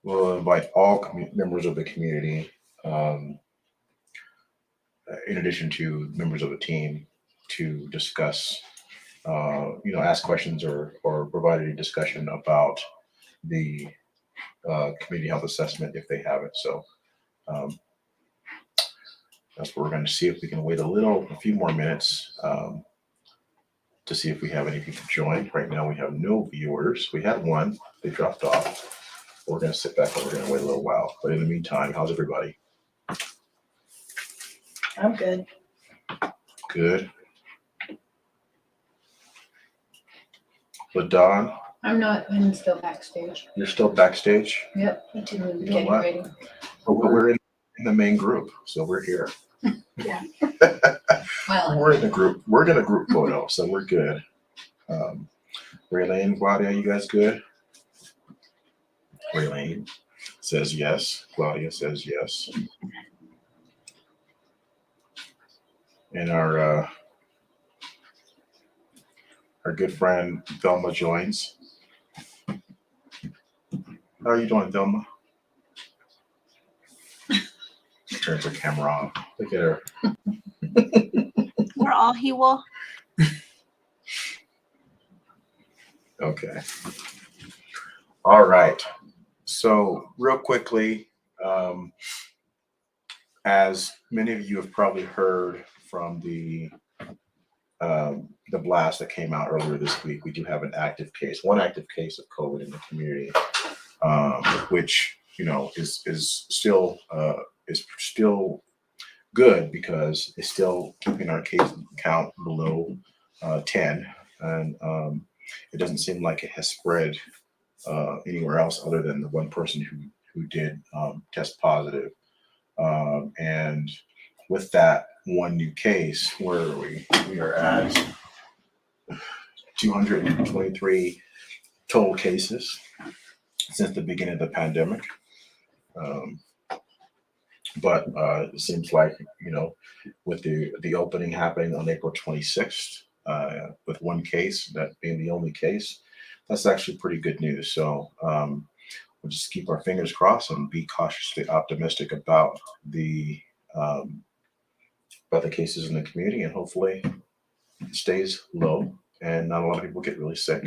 We'll invite all members of the community, in addition to members of the team, to discuss, ask questions or provide any discussion about the community health assessment if they have it. So um, that's what we're going to see if we can wait a few more minutes to see if we have any people join. Right now we have no viewers. We had one, they dropped off. We're going to sit back and we're going to wait a little while. But in the meantime, how's everybody? I'm good. Good. LaDon, I'm not. I'm still backstage. you're still backstage? Yep. Me too. know Getting what? ready. But we're in the main group, so we're here. Yeah. Well, We're in the group. We're in a group photo, so we're good. Um, Raylene, Claudia, you guys good? Raylene says yes. Claudia says yes. And our good friend Thelma joins. How are you doing, Thelma? She turns her camera off. Look at her. We're all he will. Okay. All right. So real quickly, as many of you have probably heard from the blast that came out earlier this week, we do have one active case of COVID in the community, which is still good because it's still keeping our case count below 10, and it doesn't seem like it has spread anywhere else other than the one person who did test positive. And with that one new case, where are we? We are at 223 total cases since the beginning of the pandemic. But it seems like, with the opening happening on April 26th, with one case, that being the only case, that's actually pretty good news. So we'll just keep our fingers crossed and be cautiously optimistic about the cases in the community, and hopefully it stays low and not a lot of people get really sick,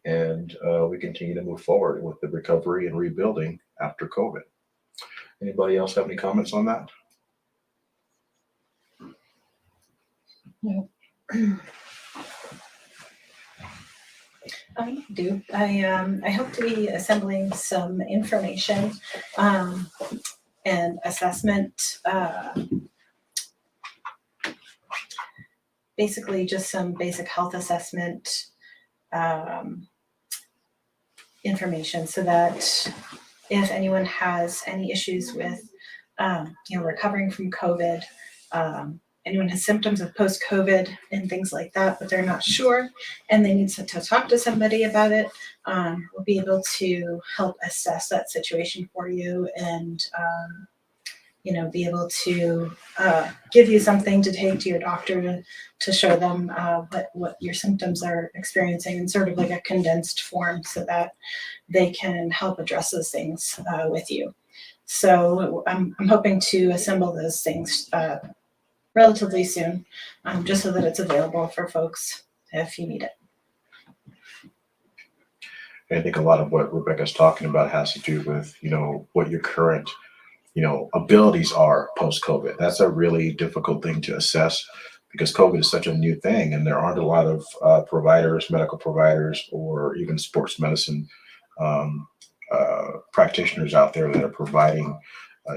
and we continue to move forward with the recovery and rebuilding after COVID. Anybody else have any comments on that? No. I do. I hope to be assembling some information and assessment. Basically, just some basic health assessment information, so that if anyone has any issues with, recovering from COVID, anyone has symptoms of post-COVID and things like that, but they're not sure and they need to talk to somebody about it, we'll be able to help assess that situation for you and, be able to give you something to take to your doctor to show them what your symptoms are experiencing in sort of like a condensed form, so that they can help address those things with you. So I'm hoping to assemble those things relatively soon, just so that it's available for folks if you need it. I think a lot of what Rebecca's talking about has to do with, what your current, abilities are post-COVID. That's a really difficult thing to assess because COVID is such a new thing, and there aren't a lot of providers, medical providers, or even sports medicine practitioners out there that are providing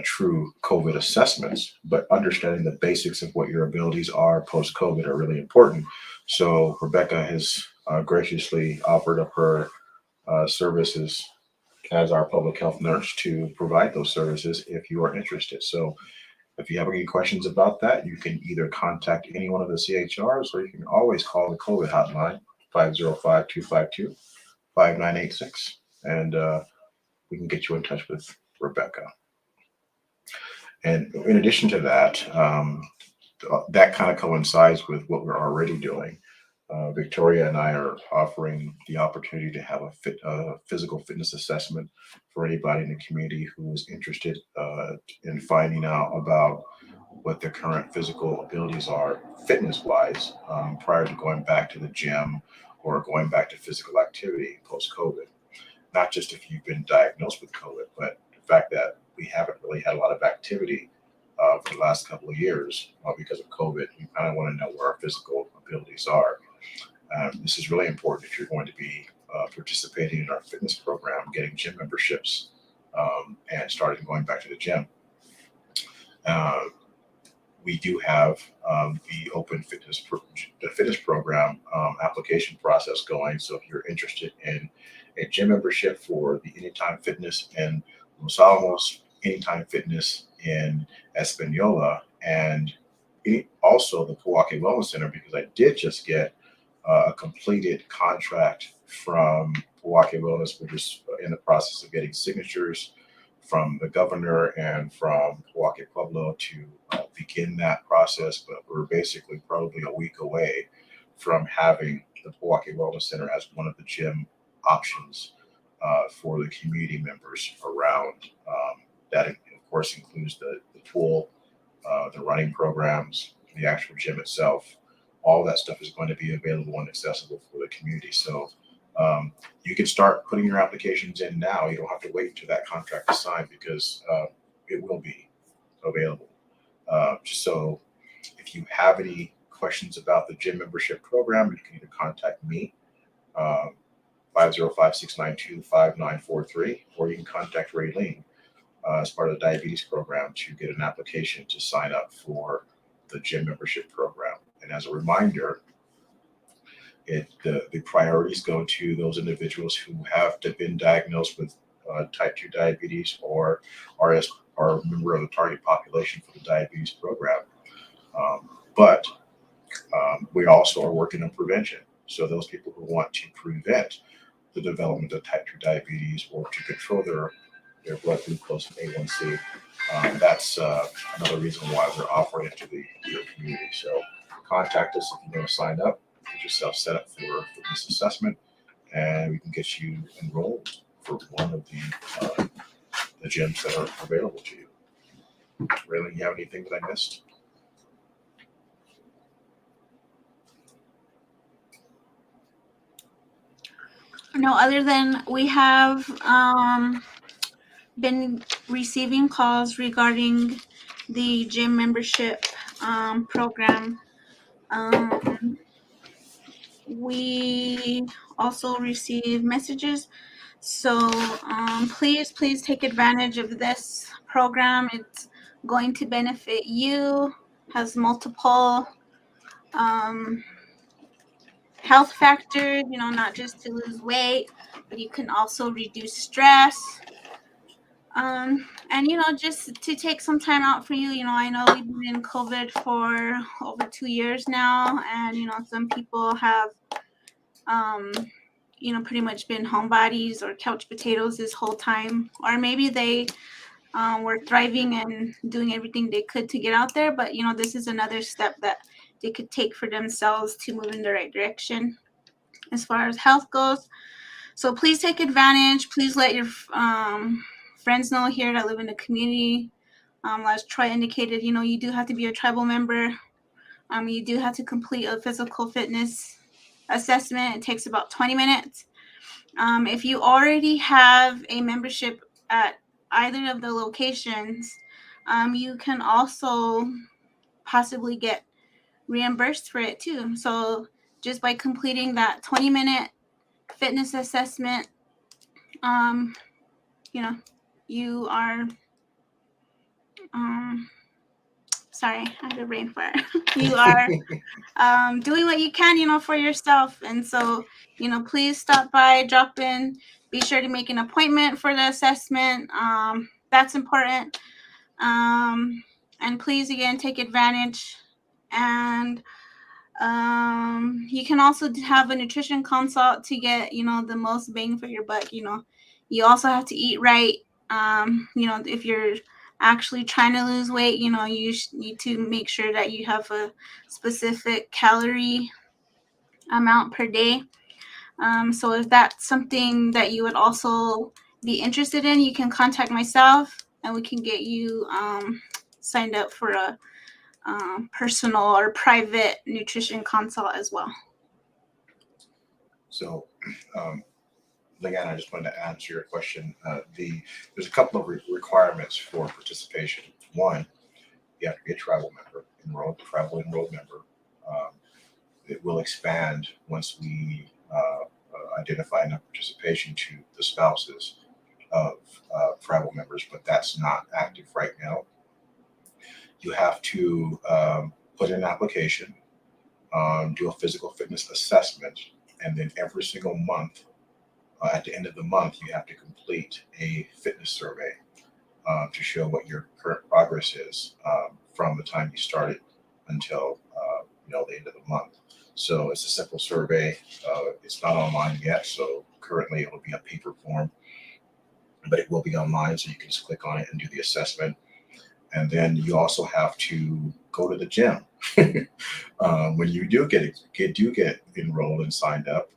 true COVID assessments. But understanding the basics of what your abilities are post-COVID are really important. So Rebecca has graciously offered up her services as our public health nurse to provide those services if you are interested. So if you have any questions about that, you can either contact any one of the CHRs, or you can always call the COVID hotline, 505-252-5986, and we can get you in touch with Rebecca. And in addition to that, that kind of coincides with what we're already doing. Victoria and I are offering the opportunity to have a physical fitness assessment for anybody in the community who is interested in finding out about what their current physical abilities are, fitness wise, prior to going back to the gym or going back to physical activity post COVID. Not just if you've been diagnosed with COVID, but the fact that we haven't really had a lot of activity for the last couple of years because of COVID. We kind of want to know where our physical abilities are. This is really important if you're going to be participating in our fitness program, getting gym memberships, and starting going back to the gym. Uh, we do have the open the fitness program application process going. So if you're interested in a gym membership for the Anytime Fitness in Los Alamos, Anytime Fitness in Espanola, and also the Milwaukee Wellness Center, because I did just get a completed contract from Milwaukee Wellness. We're just in the process of getting signatures from the governor and from Milwaukee Pueblo to begin that process. But we're basically probably a week away from having the Milwaukee Wellness Center as one of the gym options for the community members around. That, of course, includes the pool, the running programs, the actual gym itself. All that stuff is going to be available and accessible for the community. So you can start putting your applications in now. You don't have to wait until that contract is signed because it will be available. So if you have any questions about the gym membership program, you can either contact me, 505-692-5943, or you can contact Raylene as part of the diabetes program to get an application to sign up for the gym membership program. And as a reminder, the priorities go to those individuals who have been diagnosed with type 2 diabetes or are a member of the target population for the diabetes program. But we also are working on prevention. So those people who want to prevent the development of type 2 diabetes or to control their blood glucose and A1C, that's another reason why we're offering it to the community. So contact us if you want to sign up, get yourself set up for fitness assessment, and we can get you enrolled for one of the gyms that are available to you. Raylan, you have anything that I missed? No, other than we have been receiving calls regarding the gym membership program. We also receive messages. So please take advantage of this program. It's going to benefit you, has multiple health factors, not just to lose weight, but you can also reduce stress. And just to take some time out for you. I know we've been in COVID for over 2 years now, and some people have pretty much been homebodies or couch potatoes this whole time, or maybe they were thriving and doing everything they could to get out there, but this is another step that they could take for themselves to move in the right direction as far as health goes. So please take advantage. Please let your friends know here that live in the community. As Troy indicated, you do have to be a tribal member. You do have to complete a physical fitness assessment. It takes about 20 minutes. If you already have a membership at either of the locations, you can also possibly get reimbursed for it too. So just by completing that 20-minute fitness assessment, you are sorry, I had a brain fart. You are doing what you can, for yourself. And so, please stop by, drop in, be sure to make an appointment for the assessment. That's important. And please, again, take advantage. And you can also have a nutrition consult to get, the most bang for your buck. You also have to eat right. If you're actually trying to lose weight, you need to make sure that you have a specific calorie amount per day. So if that's something that you would also be interested in, you can contact myself and we can get you signed up for a personal or private nutrition consult as well. So, Leanne, I just wanted to answer your question. There's a couple of requirements for participation. One, you have to be a travel member, travel enrolled member. Um, it will expand once we identify enough participation to the spouses of travel members, but that's not active right now. You have to put in an application, do a physical fitness assessment, and then every single month, at the end of the month, you have to complete a fitness survey to show what your current progress is from the time you started until the end of the month. So it's a simple survey. It's not online yet, so currently it will be a paper form, but it will be online, so you can just click on it and do the assessment. And then you also have to go to the gym. When you do get enrolled and signed up,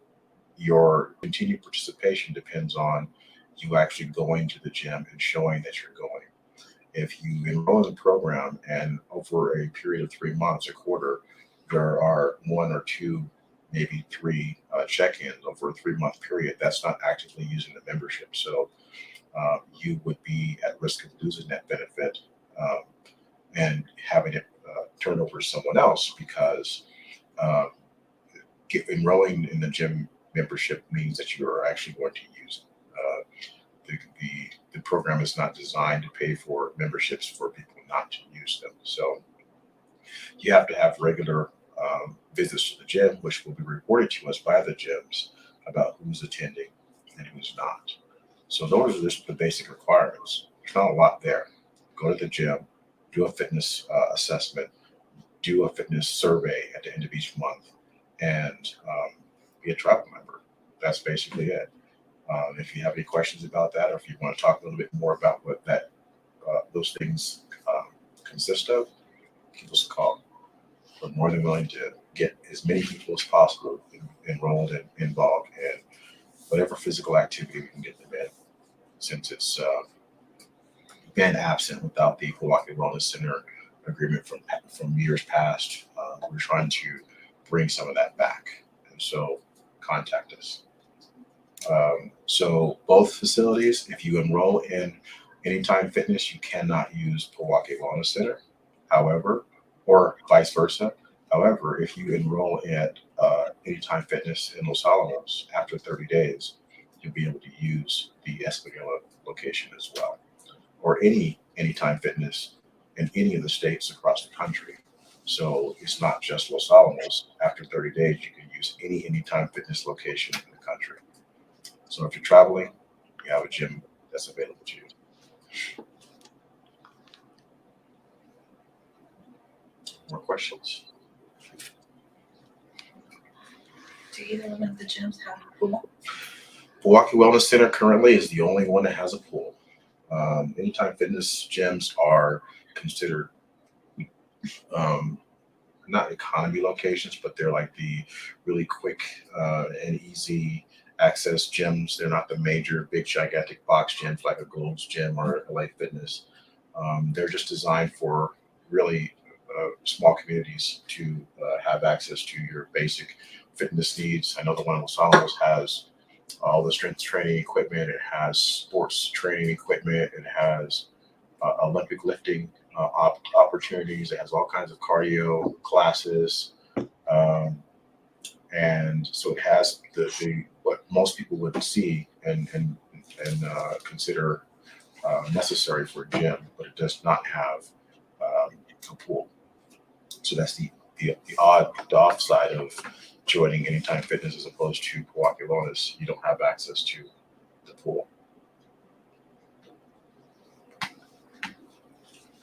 your continued participation depends on you actually going to the gym and showing that you're going. If you enroll in the program and over a period of 3 months, a quarter, there are 1 or 2, maybe 3 check-ins over a 3-month period, that's not actively using the membership. So you would be at risk of losing that benefit and having it turned over to someone else because enrolling in the gym membership means that you are actually going to use it. The program is not designed to pay for memberships for people not to use them. So you have to have regular visits to the gym, which will be reported to us by the gyms about who's attending and who's not. So those are just the basic requirements. There's not a lot there. Go to the gym, do a fitness assessment, do a fitness survey at the end of each month, and be a travel member. That's basically it. If you have any questions about that, or if you want to talk a little bit more about what those things consist of, give us a call. We're more than willing to get as many people as possible enrolled and involved in whatever physical activity we can get them in, since it's been absent without the Milwaukee Wellness Center agreement from years past. We're trying to bring some of that back, and so contact us. So both facilities, if you enroll in Anytime Fitness, you cannot use Milwaukee Wellness Center. However, or vice versa. However, if you enroll at Anytime Fitness in Los Alamos, after 30 days, you'll be able to use the Espanola location as well, or Anytime Fitness in any of the states across the country. So it's not just Los Alamos. After 30 days, you can use any Anytime Fitness location in the country. So if you're traveling, you have a gym that's available to you. More questions? Do either one of the gyms have a pool? Milwaukee Wellness Center currently is the only one that has a pool. Anytime Fitness gyms are considered not economy locations, but they're like the really quick and easy access gyms. They're not the major, big, gigantic box gyms like a Gold's Gym or LA Fitness. They're just designed for really small communities to have access to your basic fitness needs. I know the one in Los Alamos has all the strength training equipment. It has sports training equipment. It has Olympic lifting opportunities. It has all kinds of cardio classes. And so it has the what most people would see and consider necessary for a gym, but it does not have a pool. So that's the offside of joining Anytime Fitness as opposed to Milwaukee Wellness. You don't have access to the pool.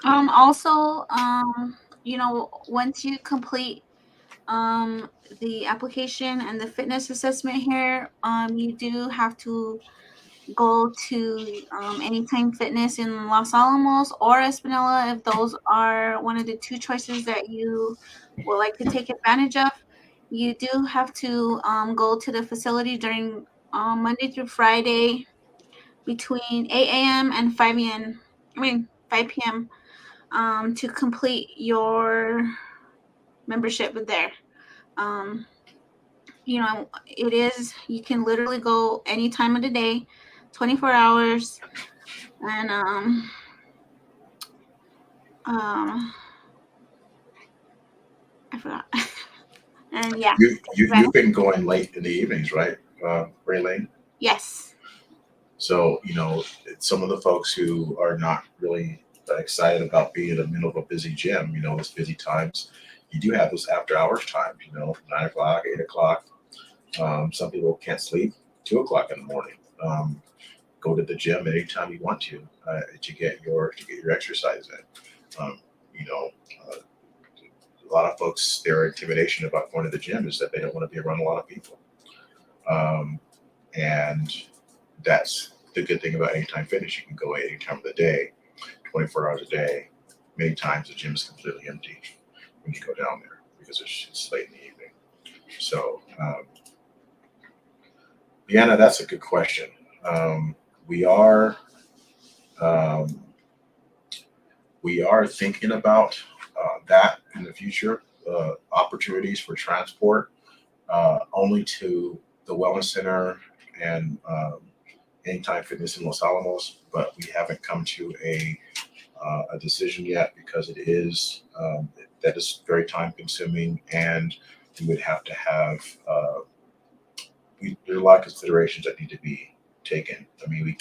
Also, once you complete the application and the fitness assessment here, you do have to go to Anytime Fitness in Los Alamos or Espanola if those are one of the 2 choices that you would like to take advantage of. You do have to go to the facility during Monday through Friday between 8 a.m. and 5 p.m. To complete your membership with there. Um, it is, you can literally go any time of the day, 24 hours. And I forgot. And yeah, You've been going late in the evenings, right, Ray Lane? yes. So, some of the folks who are not really excited about being in the middle of a busy gym, it's busy times. You do have those after hours times, 9 o'clock, 8 o'clock. Some people can't sleep 2 o'clock in the morning. Go to the gym anytime you want to get your exercise in. You know, uh, a lot of folks, their intimidation about going to the gym is that they don't want to be around a lot of people. And that's the good thing about Anytime Fitness. You can go any time of the day, 24 hours a day. Many times the gym is completely empty when you go down there because it's late in the evening. So, Deanna, that's a good question. We are um, we are thinking about that in the future, opportunities for transport only to the Wellness Center and Anytime Fitness in Los Alamos, but we haven't come to a decision yet because it is that is very time consuming, and we would have to have there are a lot of considerations that need to be taken. I mean,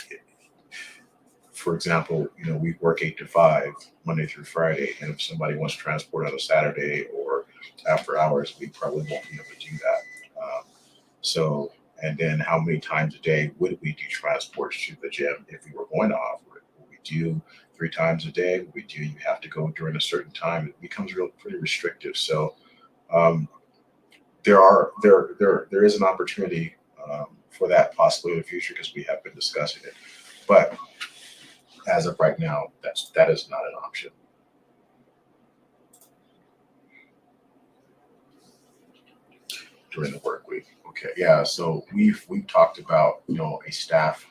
for example, we work 8 to 5 Monday through Friday, and if somebody wants to transport on a Saturday or after hours, we probably won't be able to do that. So, and then how many times a day would we do transports to the gym if we were going to offer it? Would we do 3 times a day? Would we do, you have to go during a certain time? It becomes pretty restrictive. So there is an opportunity for that possibly in the future because we have been discussing it. But as of right now, that is not an option. During the work week. Okay, yeah. So we've talked about a staff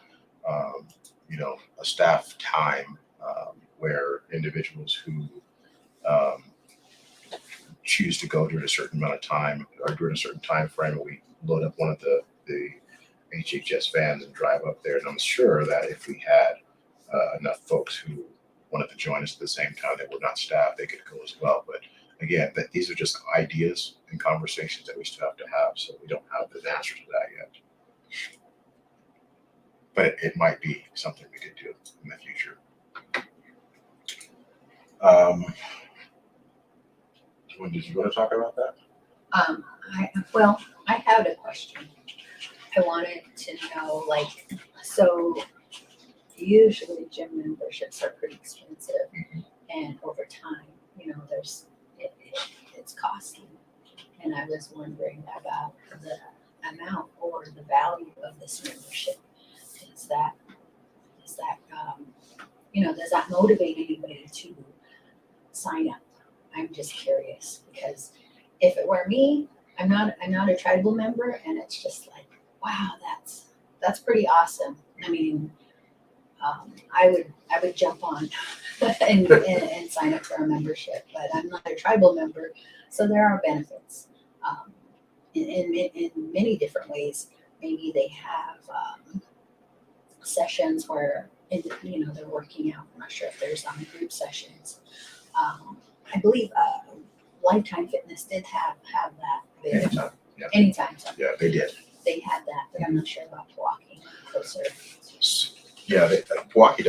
a staff time where individuals who choose to go during a certain amount of time or during a certain time frame, we load up one of the HHS vans and drive up there. And I'm sure that if we had enough folks who wanted to join us at the same time that were not staff, they could go as well. But again, these are just ideas and conversations that we still have to have, so we don't have the answer to that yet. But it might be something we could do in the future. When did you want to talk about that? I had a question. I wanted to know, so usually gym memberships are pretty expensive, and over time, it's costly. And I was wondering about the amount or the value of this membership. Does that motivate anybody to sign up? I'm just curious because if it were me, I'm not a tribal member, and it's just like, wow, that's pretty awesome. I mean, I would jump on and sign up for a membership, but I'm not a tribal member, so there are benefits in many different ways. Maybe they have sessions where they're working out. I'm not sure if there's group sessions. I believe Lifetime Fitness did have that. Anytime. Yeah. Anytime. So Yeah, they did. they had that, but I'm not sure about walking closer. Yeah, Milwaukee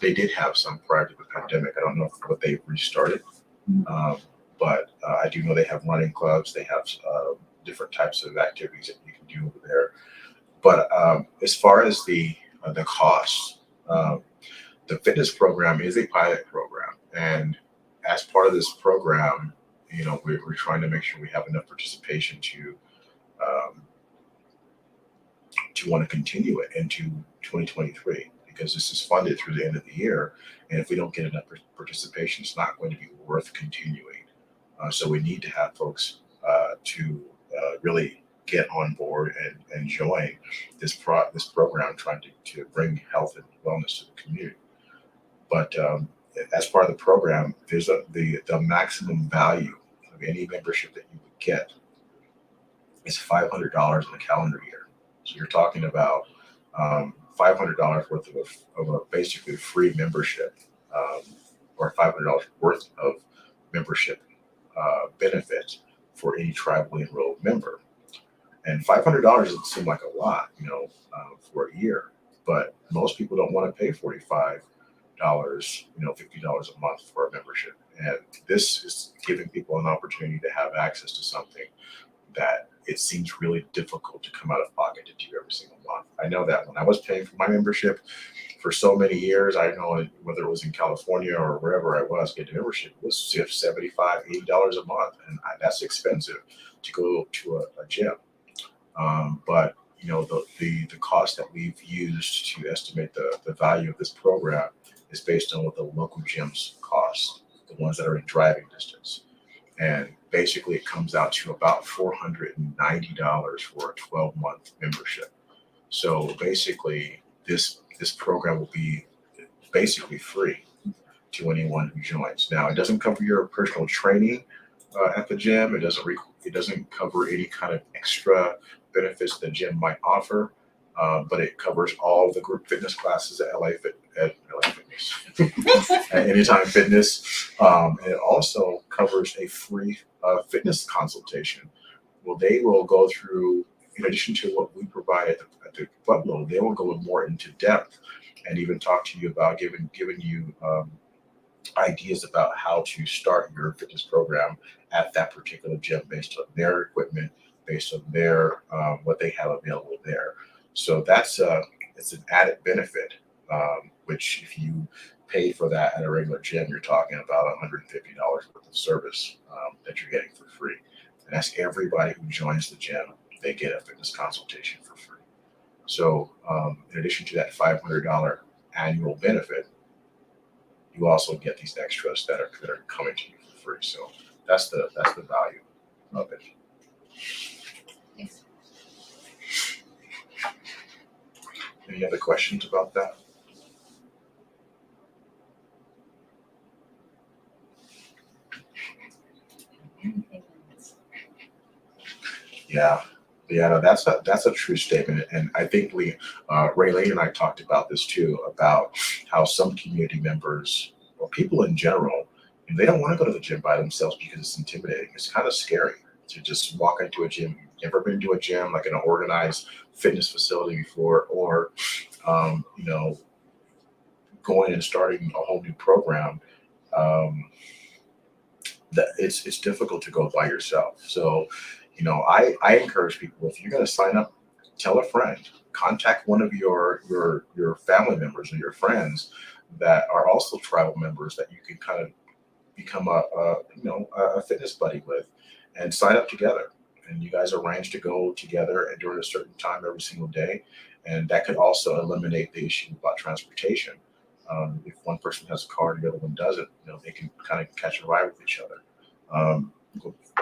they did have some prior to the pandemic. I don't know what they've restarted, but I do know they have running clubs. They have different types of activities that you can do over there. But as far as the costs, the fitness program is a pilot program, and as part of this program, we're trying to make sure we have enough participation to want to continue it into 2023, because this is funded through the end of the year, and if we don't get enough participation, it's not going to be worth continuing. So we need to have folks to really get on board and join this program trying to bring health and wellness to the community. But as part of the program, there's the maximum value of any membership that you would get is $500 in a calendar year. So you're talking about $500 worth of a basically free membership, or $500 worth of membership benefit for any tribally enrolled member. And $500 doesn't seem like a lot, for a year, but most people don't want to pay $45, $50 a month for a membership. And this is giving people an opportunity to have access to something that it seems really difficult to come out of pocket to do every single month. I know that when I was paying for my membership for so many years, I know whether it was in California or wherever I was getting membership, it was $75, $80 a month. And that's expensive to go to a gym. But the cost that we've used to estimate the value of this program is based on what the local gyms cost, the ones that are in driving distance. And basically it comes out to about $490 for a 12-month membership. So basically this program will be basically free to anyone who joins. Now, it doesn't cover your personal training at the gym. It doesn't cover any kind of extra benefits the gym might offer, but it covers all the group fitness classes at LA Fitness, at Anytime Fitness. And it also covers a free fitness consultation. Well, they will go through, in addition to what we provide at the club level, they will go more into depth and even talk to you about giving you ideas about how to start your fitness program at that particular gym based on their equipment, based on their what they have available there. So that's it's an added benefit, which if you pay for that at a regular gym, you're talking about $150 worth of service that you're getting for free. And that's everybody who joins the gym, they get a fitness consultation for free. So in addition to that $500 annual benefit, you also get these extras that are coming to you for free. So that's the value of it. Thanks. Any other questions about that? Anything else? Yeah, no, that's a true statement, and I think Raylene and I talked about this too, about how some community members or people in general, they don't want to go to the gym by themselves because it's intimidating. It's kind of scary to just walk into a gym. You've never been to a gym, like an organized fitness facility before, or going and starting a whole new program. That it's difficult to go by yourself. So, I encourage people, if you're going to sign up, tell a friend, contact one of your family members or your friends that are also tribal members that you can kind of become a fitness buddy with, and sign up together. And you guys arrange to go together and during a certain time every single day. And that could also eliminate the issue about transportation. If one person has a car and the other one doesn't, they can kind of catch a ride with each other.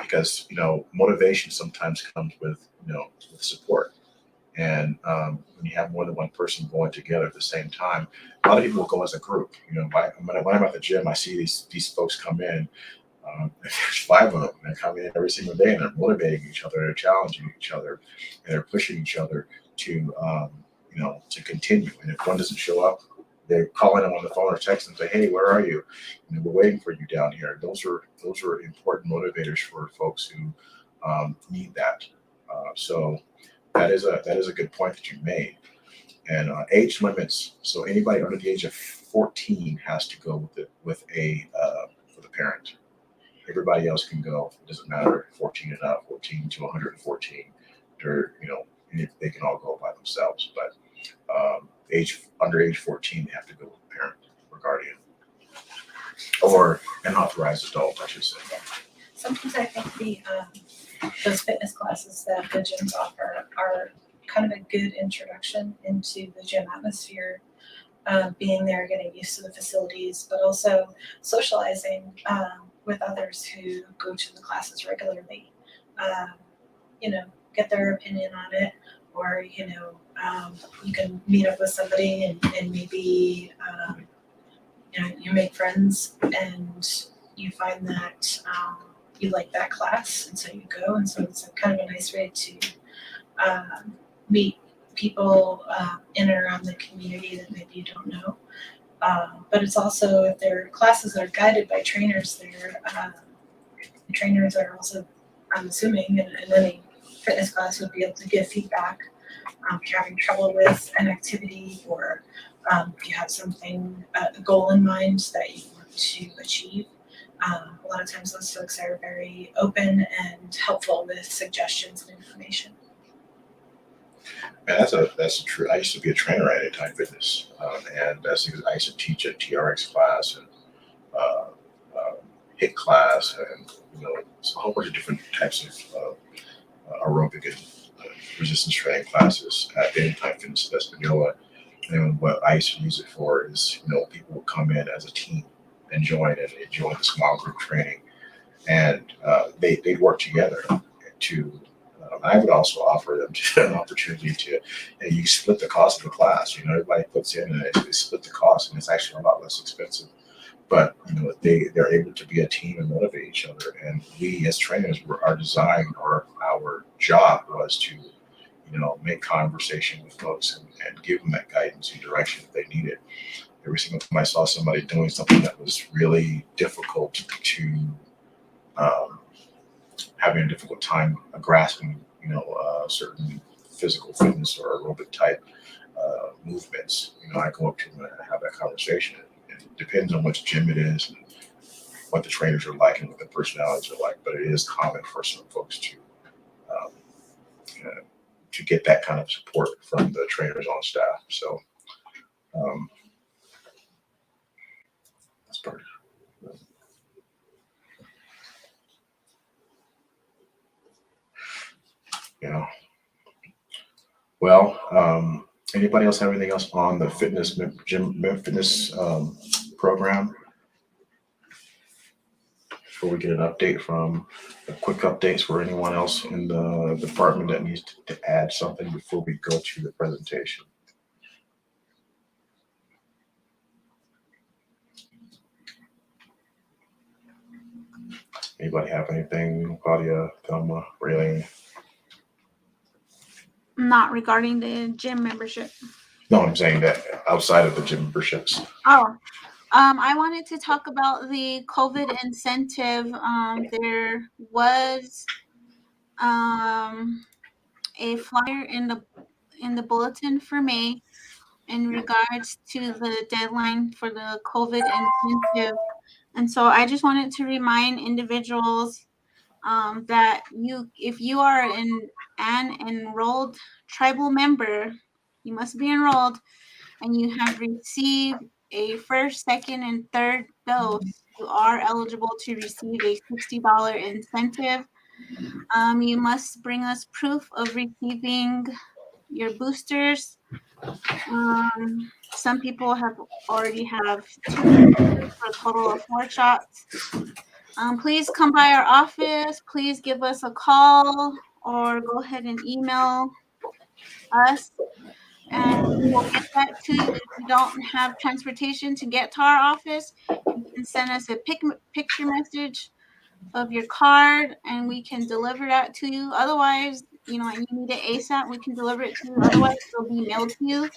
Because motivation sometimes comes with support. And when you have more than one person going together at the same time, a lot of people will go as a group. When I'm at the gym, I see these folks come in. There's 5 of them. They come in every single day, and they're motivating each other, they're challenging each other, and they're pushing each other to to continue. And if one doesn't show up, they're calling them on the phone or texting and say, "Hey, where are you? We're waiting for you down here." Those are important motivators for folks who need that. So that is a good point that you made. And age limits. So anybody under the age of 14 has to go with a parent. Everybody else can go. It doesn't matter. 14 and up, 14 to 114. They can all go by themselves. But under age 14, they have to go with a parent or guardian, or an authorized adult, I should say. Sometimes I think those fitness classes that the gyms offer are kind of a good introduction into the gym atmosphere, being there, getting used to the facilities, but also socializing with others who go to the classes regularly. get their opinion on it, or you can meet up with somebody and maybe you make friends and you find that you like that class, and so you go, and so it's kind of a nice way to meet people in and around the community that maybe you don't know. But it's also, if they're classes that are guided by trainers, the trainers are also, I'm assuming, in any fitness class would be able to give feedback if you're having trouble with an activity, or if you have something, a goal in mind that you want to achieve. A lot of times those folks are very open and helpful with suggestions and information. Man, that's a true. I used to be a trainer at Anytime Fitness, and I used to teach a TRX class and uh, HIIT class, and a whole bunch of different types of aerobic and resistance training classes at Anytime Fitness in Espanola. And what I used to use it for is, people would come in as a team and join the small group training, and they'd work together to. I would also offer them an opportunity to, you split the cost of the class. Everybody puts in and they split the cost, and it's actually a lot less expensive. But they're able to be a team and motivate each other. And we as trainers, our design or our job was to, make conversation with folks and give them that guidance and direction that they needed. Every single time I saw somebody doing something that was really difficult to having a difficult time grasping, certain physical fitness or aerobic type movements, I go up to them and have that conversation. It depends on which gym it is and what the trainers are like and what the personalities are like, but it is common for some folks um, to get that kind of support from the trainers on staff. So that's part of it. Well, anybody else have anything else on the fitness program? Before we get an update from quick updates for anyone else in the department that needs to add something before we go to the presentation. Anybody have anything, Claudia, Thelma, Raylene? Not regarding the gym membership. No, I'm saying that outside of the gym memberships. Oh, I wanted to talk about the COVID incentive. There was a flyer in the bulletin for May in regards to the deadline for the COVID incentive, and so I just wanted to remind individuals that if you are an enrolled tribal member, you must be enrolled, and you have received a first, second, and third dose, you are eligible to receive a $60 incentive. You must bring us proof of receiving your boosters. Some people already have 2 boosters for a total of 4 shots. Please come by our office. Please give us a call or go ahead and email us, and we will get that to you. If you don't have transportation to get to our office, you can send us a picture message of your card and we can deliver that to you. Otherwise, and you need it ASAP, we can deliver it to you. Otherwise, it'll be mailed to you.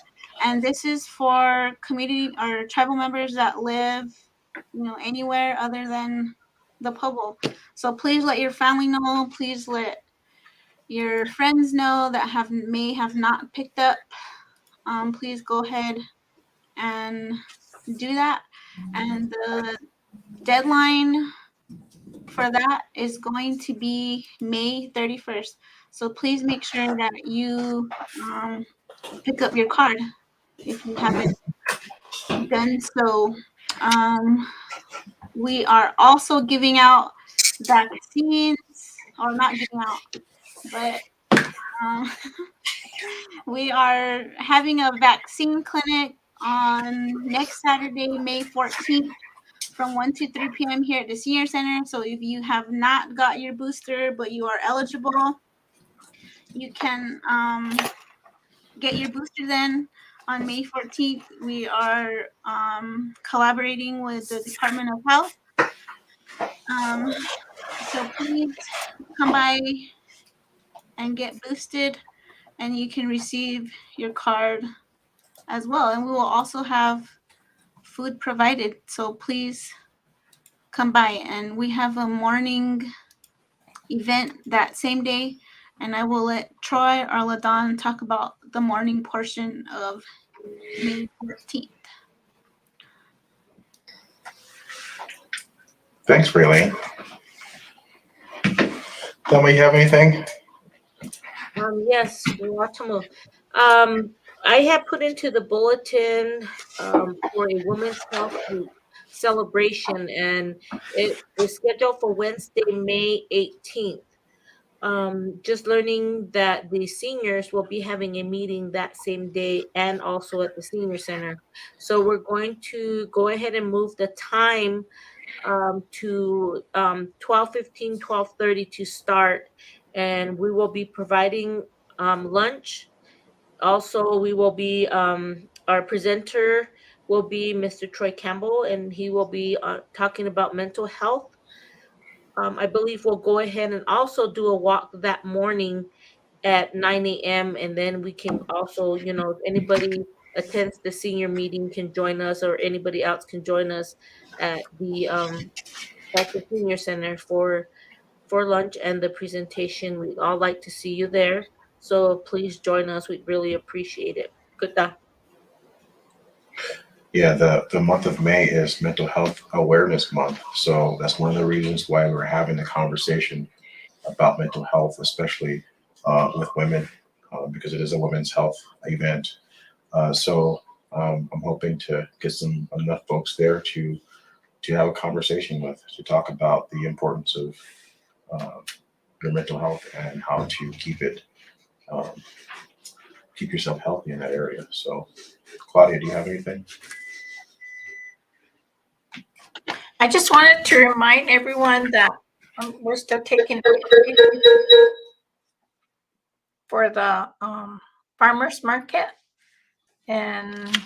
And this is for community or tribal members that live, anywhere other than the Pueblo. So please let your family know. Please let your friends know that may have not picked up. Please go ahead and do that. And the deadline for that is going to be May 31st. So please make sure that you pick up your card if you haven't done so. We are also giving out vaccines, or not giving out, but we are having a vaccine clinic on next Saturday, May 14th, from 1 to 3 p.m. here at the Senior Center. So if you have not got your booster, but you are eligible, you can get your booster then on May 14th. We are collaborating with the Department of Health. So please come by and get boosted, and you can receive your card as well. And we will also have food provided. So please come by. And we have a morning event that same day. And I will let Troy or LaDon talk about the morning portion of May 14th. Thanks, Raylene. Thelma, you have anything? Yes, Watamu. I have put into the bulletin for a Women's Health Week celebration, and it is scheduled for Wednesday, May 18th. Just learning that the seniors will be having a meeting that same day and also at the senior center. So we're going to go ahead and move the time to 12:15, 12:30 to start, and we will be providing lunch. Also, we will be our presenter will be Mr. Troy Campbell, and he will be talking about mental health. I believe we'll go ahead and also do a walk that morning at 9 a.m. And then we can also, you know, if anybody attends the senior meeting can join us, or anybody else can join us at the senior center for lunch and the presentation. We'd all like to see you there. So please join us. We'd really appreciate it. Good. Yeah, the month of May is Mental Health Awareness Month. So that's one of the reasons why we're having the conversation about mental health, especially with women, because it is a women's health event. I'm hoping to get some enough folks there to have a conversation with, to talk about the importance of uh, your mental health and how to um, keep yourself healthy in that area. So, Claudia, do you have anything? I just wanted to remind everyone that we're still taking for the farmers market, and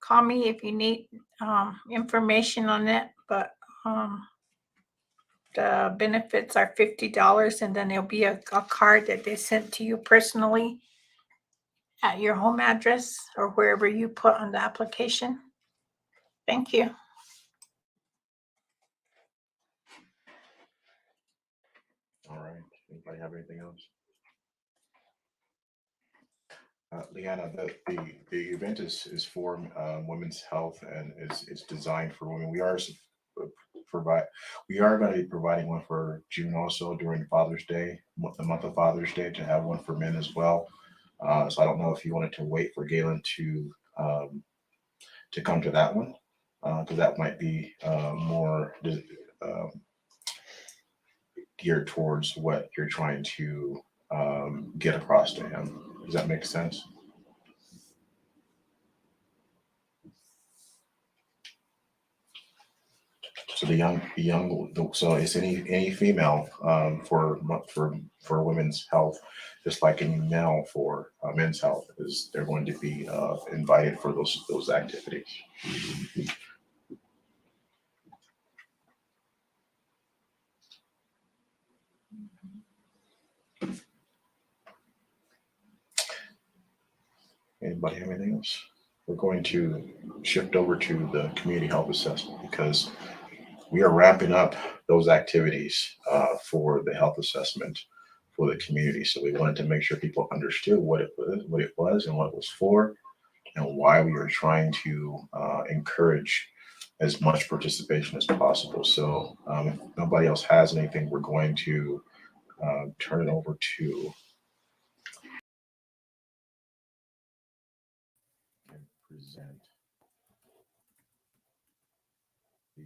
call me if you need information on it. But the benefits are $50, and then there'll be a card that they sent to you personally at your home address or wherever you put on the application. Thank you. All right. Anybody have anything else? Leanna, the event is for women's health, and it's designed for women. Provide we are going to be providing one for June also during Father's Day, the month of Father's Day, to have one for men as well. So I don't know if you wanted to wait for Galen to come to that one, because that might be more geared towards what you're trying to get across to him. Does that make sense? So so it's any female for women's health, just like any male for men's health, is they're going to be invited for those activities. Anybody have anything else? We're going to shift over to the community health assessment, because we are wrapping up those activities for the health assessment for the community. So we wanted to make sure people understood what it was and what it was for, and why we are trying to encourage as much participation as possible. So if nobody else has anything, we're going to turn it over to and present the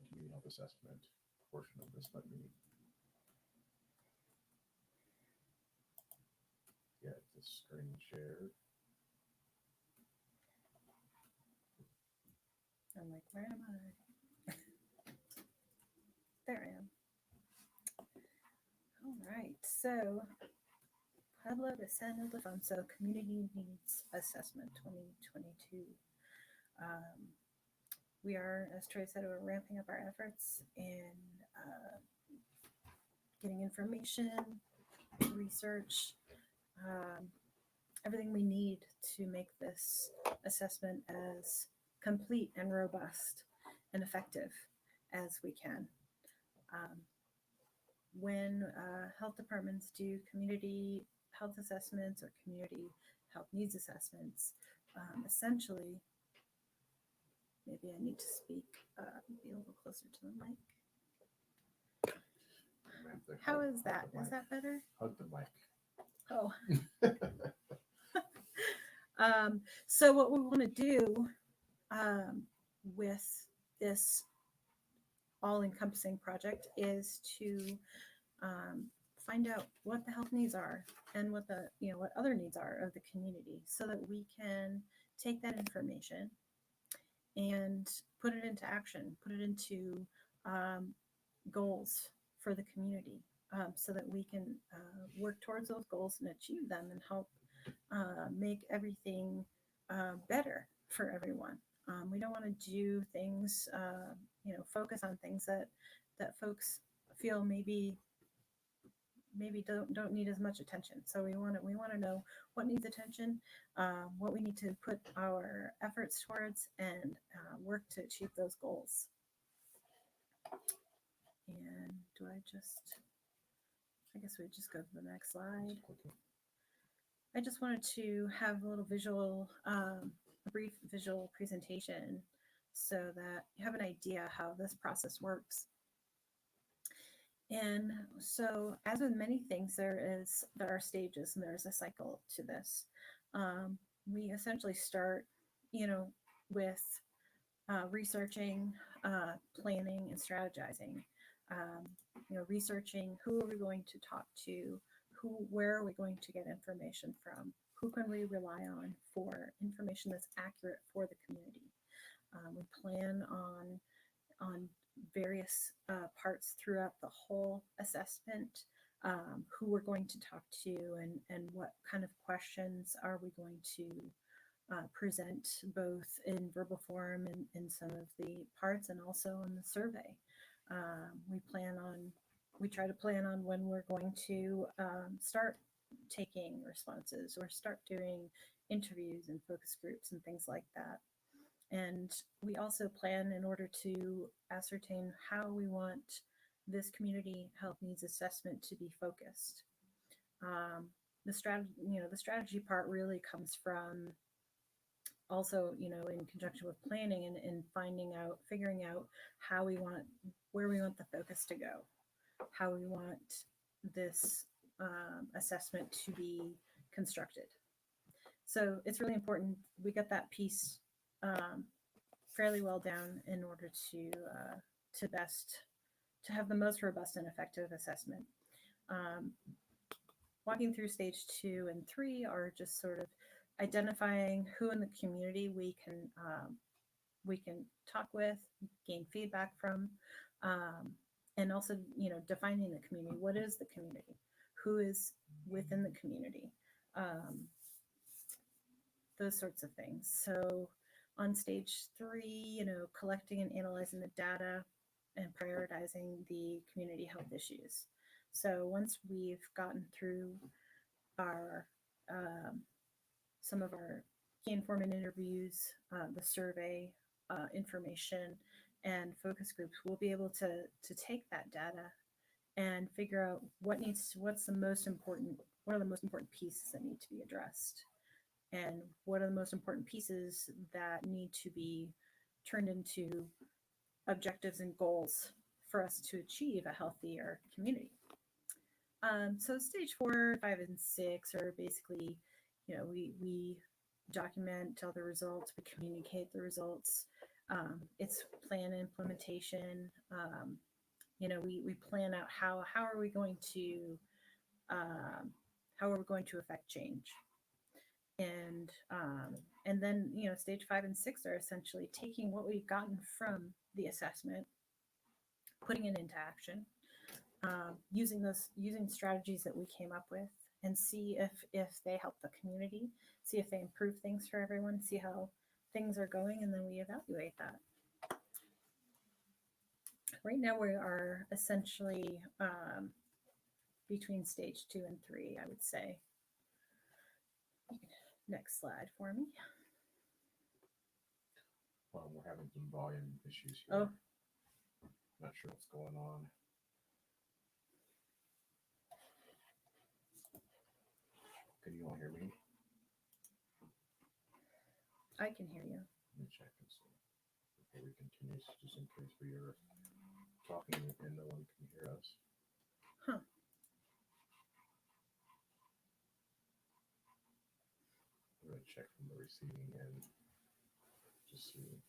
community health assessment portion of this. Let me get the screen shared. I'm like, where am I? There I am. All right. So, Pueblo de San Ildefonso Community Needs Assessment 2022. We are, as Troy said, we're ramping up our efforts in getting information, research, everything we need to make this assessment as complete and robust and effective as we can. When health departments do community health assessments or community health needs assessments, essentially, maybe I need to speak, be a little closer to the mic. How is that? Is that better? Hug the mic. Oh. So what we want to do with this all-encompassing project is to find out what the health needs are and what the what other needs are of the community, so that we can take that information and put it into action, put it into goals for the community, so that we can work towards those goals and achieve them and help make everything better for everyone. We don't want to do things, focus on things that folks feel maybe don't need as much attention. So we want to know what needs attention, what we need to put our efforts towards, and work to achieve those goals. And I guess we just go to the next slide. I just wanted to have a little visual, a brief visual presentation so that you have an idea how this process works. And so, as with many things, there are stages and there's a cycle to this. We essentially start, with researching, planning, and strategizing. Researching who are we going to talk to, where are we going to get information from, who can we rely on for information that's accurate for the community. We plan on various parts throughout the whole assessment, who we're going to talk to, and what kind of questions are we going to present, both in verbal form and in some of the parts, and also in the survey. We try to plan on when we're going to start taking responses or start doing interviews and focus groups and things like that. And we also plan in order to ascertain how we want this community health needs assessment to be focused. The strategy part really comes from also, in conjunction with planning and figuring out where we want the focus to go, how we want this assessment to be constructed. So it's really important we get that piece fairly well down in order to have the most robust and effective assessment. Walking through stage 2 and 3 are just sort of identifying who in the community we can talk with, gain feedback from, and also defining the community. What is the community? Who is within the community? Those sorts of things. So on stage 3, collecting and analyzing the data and prioritizing the community health issues. So once we've gotten through our some of our key informant interviews, the survey information, and focus groups, we'll be able to take that data and figure out what are the most important pieces that need to be addressed, and what are the most important pieces that need to be turned into objectives and goals for us to achieve a healthier community. So stage 4, 5, and 6 are basically, we document all the results, we communicate the results. It's plan implementation. We plan out how are we going to affect change. And then stage 5 and 6 are essentially taking what we've gotten from the assessment, putting it into action, using strategies that we came up with and see if they help the community, see if they improve things for everyone, see how things are going, and then we evaluate that. Right now we are essentially between stage 2 and 3, I would say. Next slide for me. We're having some volume issues here. Oh. Not sure what's going on. Can you all hear me? I can hear you. Let me check and see before we continue, just in case we are talking and no one can hear us. Huh. I'm going to check from the receiving end. Just see.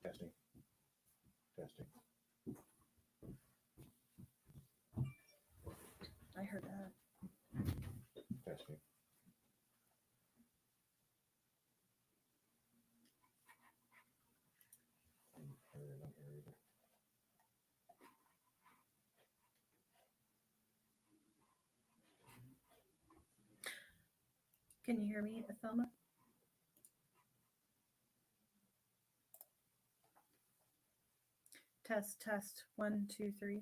Testing. Testing. I heard that. Testing. I'm not here either. Can you hear me, Thelma? Test, test, 1, 2, 3.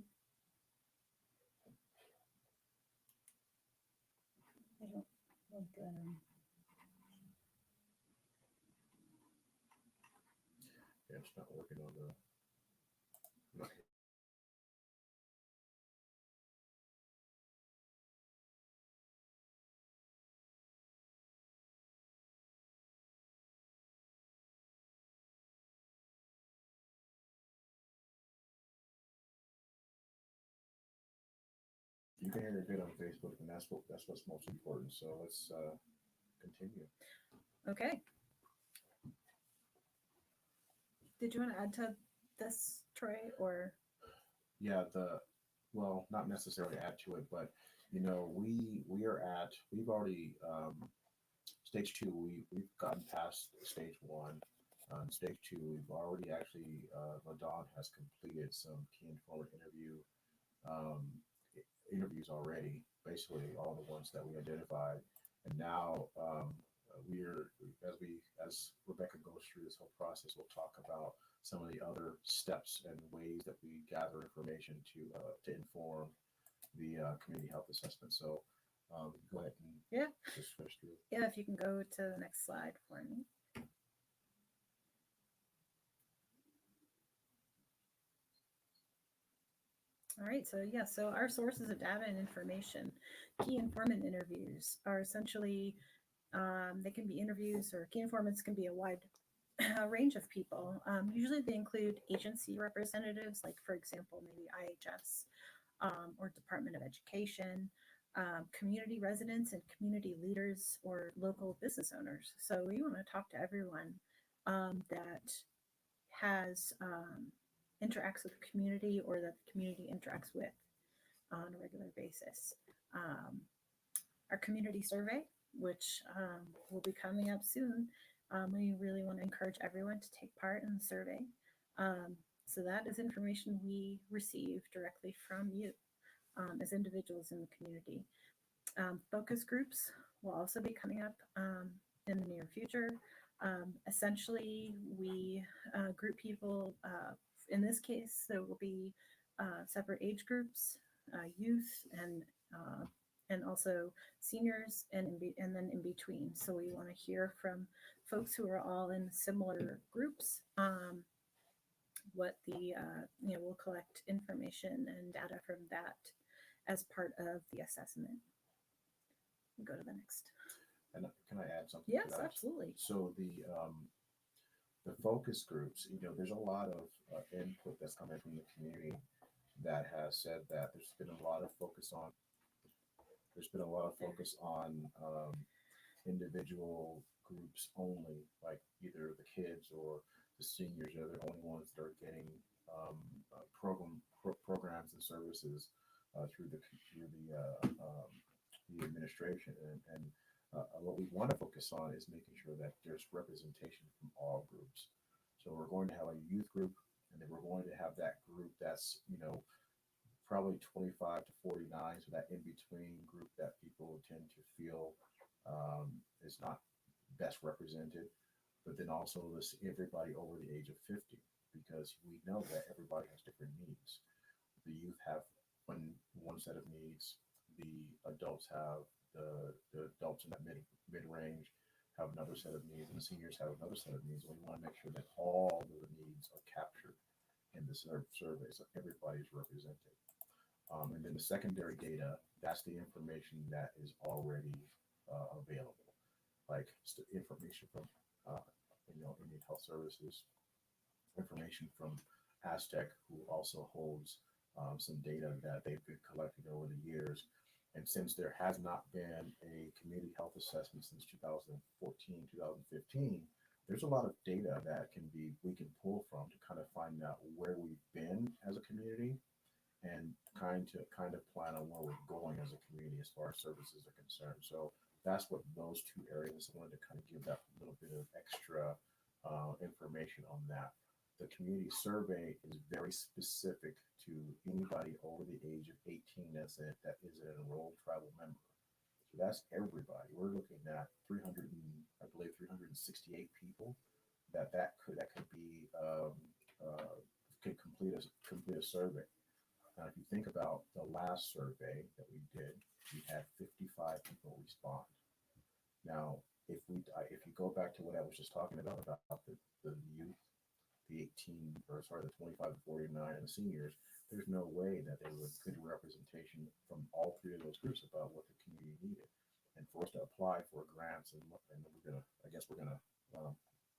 I don't want Yeah, it's not working on the. Not here. You can hear me good on Facebook, and that's what's most important. So let's continue. Okay. Did you want to add to this, Troy, or? Yeah, well, not necessarily add to it, but we are we've already stage 2. We've gotten past stage 1. Stage 2, we've already actually LaDon has completed some key informant interviews already, basically all the ones that we identified, and now as Rebecca goes through this whole process, we'll talk about some of the other steps and ways that we gather information to inform the community health assessment. So go ahead and just finish through. Yeah, if you can go to the next slide for me. All right, so our sources of data and information, key informant interviews are essentially, they can be interviews, or key informants can be a wide range of people. Usually they include agency representatives, like for example, maybe IHS or Department of Education, community residents and community leaders or local business owners. So we want to talk to everyone that has interacts with the community or that the community interacts with on a regular basis. Our community survey, which will be coming up soon, we really want to encourage everyone to take part in the survey. So that is information we receive directly from you as individuals in the community. Focus groups will also be coming up in the near future. Essentially, we group people. In this case, there will be separate age groups, youth, and also seniors, and then in between. So we want to hear from folks who are all in similar groups. What we'll collect information and data from that as part of the assessment. Go to the next. And can I add something? Yes, to that? absolutely. So the focus groups, there's a lot of input that's coming from the community that has said that there's been a lot of focus on individual groups only, like either the kids or the seniors are the only ones that are getting programs and services through the administration. administration. And what we want to focus on is making sure that there's representation from all groups. So we're going to have a youth group, and then we're going to have that group that's, probably 25 to 49, so that in between group that people tend to feel is not best represented. But then also this everybody over the age of 50, because we know that everybody has different needs. The youth have one set of needs, the adults have the adults in that mid range have another set of needs, and the seniors have another set of needs. We want to make sure that all of the needs are captured in the survey, so everybody's represented. And then the secondary data, that's the information that is already available, like information from Indian Health Services, information from Aztec, who also holds some data that they've been collecting over the years. And since there has not been a community health assessment since 2014, 2015, there's a lot of data that we can pull from to kind of find out where we've been as a community and kind of plan on where we're going as a community as far as services are concerned. So that's what those two areas, I wanted to kind of give that little bit of extra information on that. The community survey is very specific to anybody over the age of 18 that is an enrolled tribal member. So that's everybody. We're looking at 368 people that could be could complete a survey. Now, if you think about the last survey that we did, we had 55 people respond. Now, if you go back to what I was just talking about the youth, the 25 to 49 and the seniors, there's no way that they would good representation from all three of those groups about what the community needed. And for us to apply for grants, and we're gonna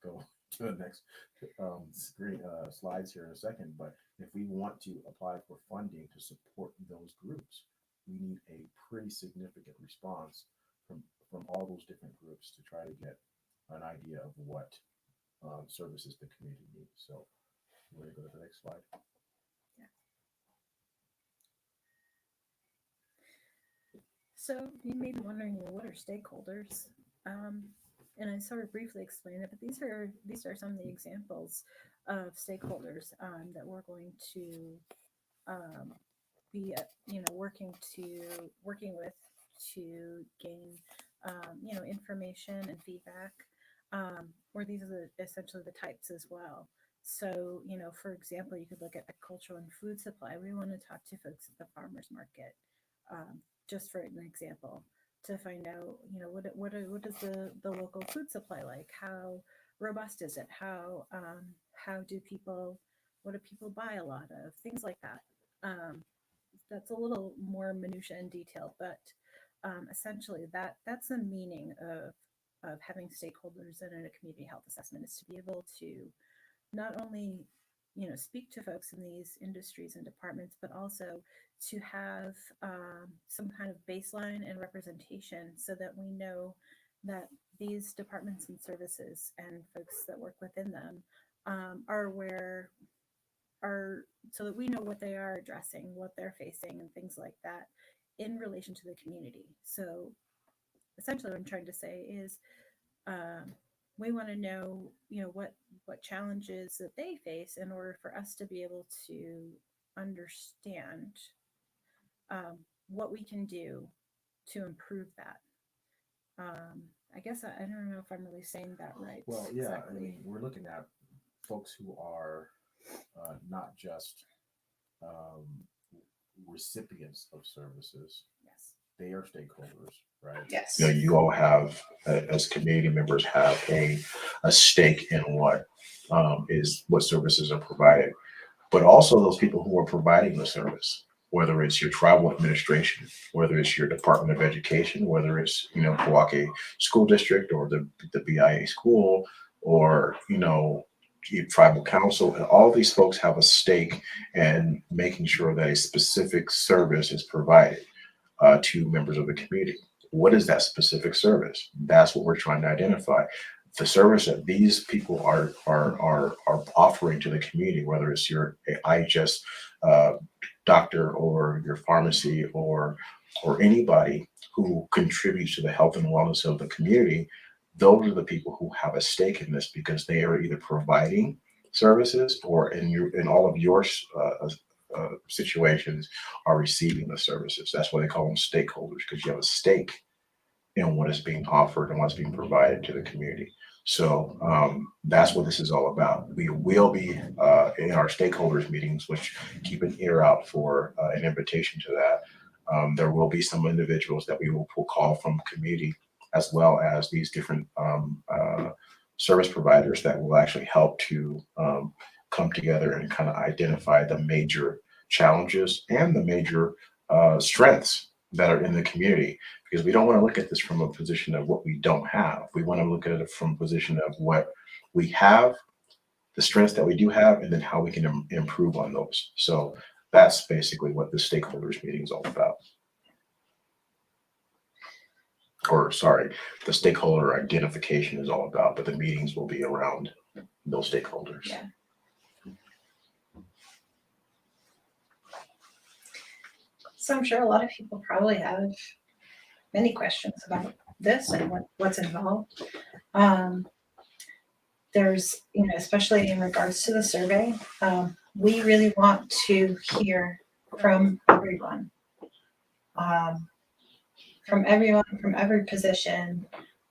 go to the next slides here in a second. But if we want to apply for funding to support those groups, we need a pretty significant response from all those different groups to try to get an idea of what services the community needs. So we're going to go to the next slide. So you may be wondering, what are stakeholders? And I sort of briefly explained it, but these are some of the examples of stakeholders that we're going to be working with to gain information and feedback. Or these are essentially the types as well. So, for example, you could look at agricultural and food supply. We want to talk to folks at the farmers market, just for an example, to find out, what is the local food supply like? How robust is it? What do people buy a lot of? Things like that. That's a little more minutia and detail, but essentially that's the meaning of having stakeholders in a community health assessment, is to be able to not only speak to folks in these industries and departments, but also to have some kind of baseline and representation so that we know that these departments and services and folks that work within them so that we know what they are addressing, what they're facing, and things like that in relation to the community. So essentially what I'm trying to say is we want to know, what challenges that they face in order for us to be able to understand what we can do to improve that. I guess I don't know if I'm really saying that right. Well, yeah, exactly. I mean, we're looking at folks who are not just recipients of services. Yes. They are stakeholders, right? Yes. You all have, as community members, have a stake in what services are provided, but also those people who are providing the service, whether it's your tribal administration, whether it's your Department of Education, whether it's Milwaukee School District or the BIA school, or your tribal council, and all these folks have a stake in making sure that a specific service is provided to members of the community. What is that specific service? That's what we're trying to identify. The service that these people are offering to the community, whether it's your IHS doctor or your pharmacy or or anybody who contributes to the health and wellness of the community, those are the people who have a stake in this because they are either providing services or in all of your situations are receiving the services. That's why they call them stakeholders, because you have a stake in what is being offered and what's being provided to the community. So that's what this is all about. We will be in our stakeholders meetings, which keep an ear out for an invitation to that. There will be some individuals that we will call from community, as well as these different service providers that will actually help to come together and kind of identify the major challenges and the major strengths that are in the community, because we don't want to look at this from a position of what we don't have. We want to look at it from a position of what we have, the strengths that we do have, and then how we can improve on those. So that's basically what the stakeholders meeting is all about. Or sorry, the stakeholder identification is all about, but the meetings will be around those stakeholders. Yeah. So I'm sure a lot of people probably have many questions about this and what's involved. There's, especially in regards to the survey, we really want to hear from everyone, from every position,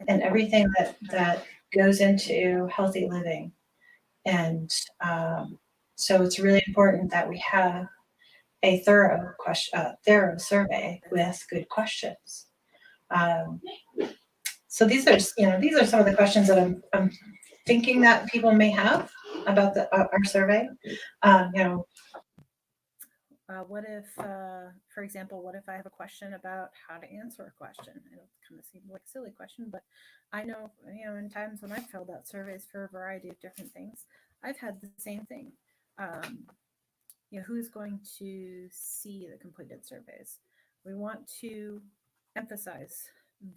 and everything that goes into healthy living. And so it's really important that we have a thorough survey with good questions. So these are some of the questions that I'm thinking that people may have about our survey. What if, for example, what if I have a question about how to answer a question? It'll kind of seem like a silly question, but I know, in times when I've filled out surveys for a variety of different things, I've had the same thing. Who's going to see the completed surveys? We want to emphasize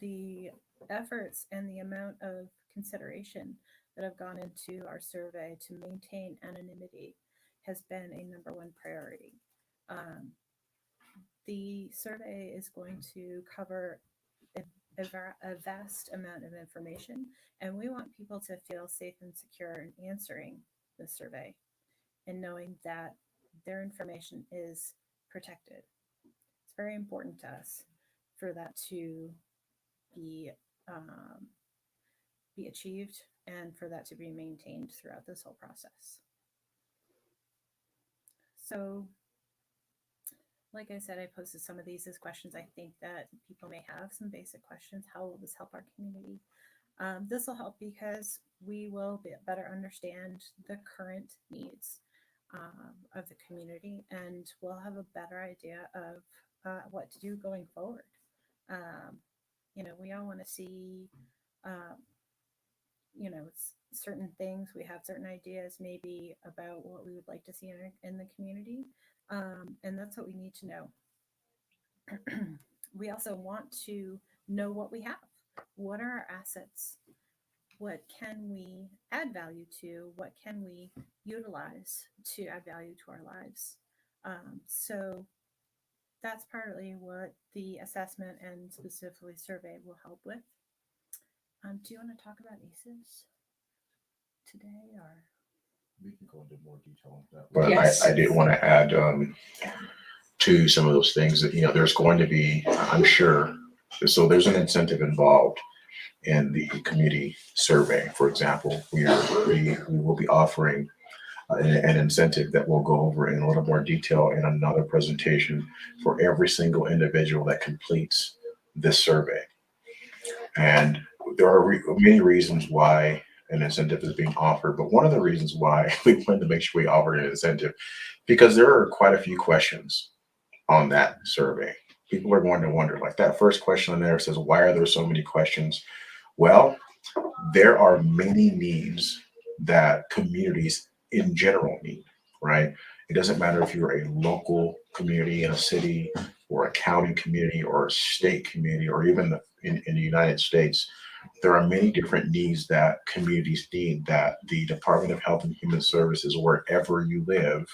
the efforts and the amount of consideration that have gone into our survey to maintain anonymity has been a number one priority. The survey is going to cover a vast amount of information, and we want people to feel safe and secure in answering the survey and knowing that their information is protected. It's very important to us for that to be achieved and for that to be maintained throughout this whole process. So, like I said, I posted some of these as questions I think that people may have, some basic questions. How will this help our community? This will help because we will better understand the current needs of the community, and we'll have a better idea of what to do going forward. We all want to see, certain things. We have certain ideas maybe about what we would like to see in the community, and that's what we need to know. We also want to know what we have. What are our assets? What can we add value to? What can we utilize to add value to our lives? So that's partly what the assessment and specifically survey will help with. Do you want to talk about ACEs today, or? We can go into more detail on that. But Yes. I did want to add to some of those things that, there's going to be, I'm sure, so there's an incentive involved in the community survey. For example, we will be offering an incentive that we'll go over in a little more detail in another presentation for every single individual that completes this survey. And there are many reasons why an incentive is being offered, but one of the reasons why we wanted to make sure we offered an incentive, because there are quite a few questions on that survey. People are going to wonder, like that first question on there says, why are there so many questions? Well, there are many needs that communities in general need, right? It doesn't matter if you're a local community in a city or a county community or a state community, or even in the United States. There are many different needs that communities need that the Department of Health and Human Services, wherever you live,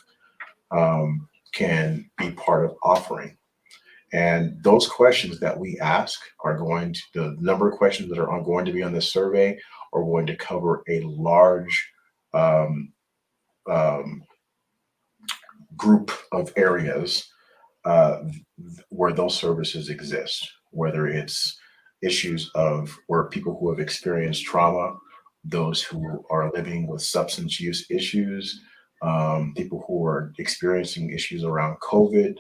can be part of offering. And those questions that we ask are going to, the number of questions that are going to be on this survey are going to cover a large um, um, group of areas uh, where those services exist, whether it's issues of where people who have experienced trauma, those who are living with substance use issues, people who are experiencing issues around COVID,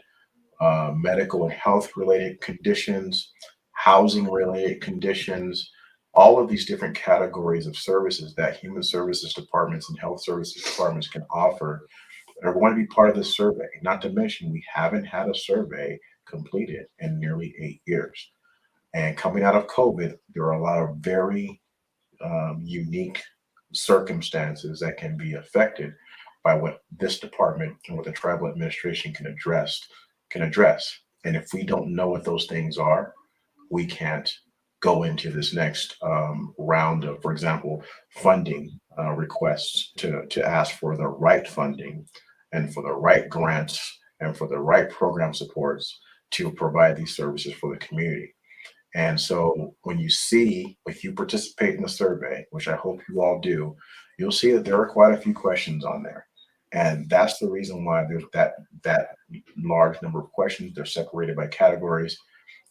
medical and health related conditions, housing related conditions, all of these different categories of services that human services departments and health services departments can offer are going to be part of this survey. Not to mention, we haven't had a survey completed in nearly 8 years. And coming out of COVID, there are a lot of very unique circumstances that can be affected by what this department and what the tribal administration can address. And if we don't know what those things are, we can't go into this next round of, for example, funding requests to ask for the right funding and for the right grants and for the right program supports to provide these services for the community. And so when you see, if you participate in the survey, which I hope you all do, you'll see that there are quite a few questions on there. And that's the reason why there's that large number of questions. They're separated by categories,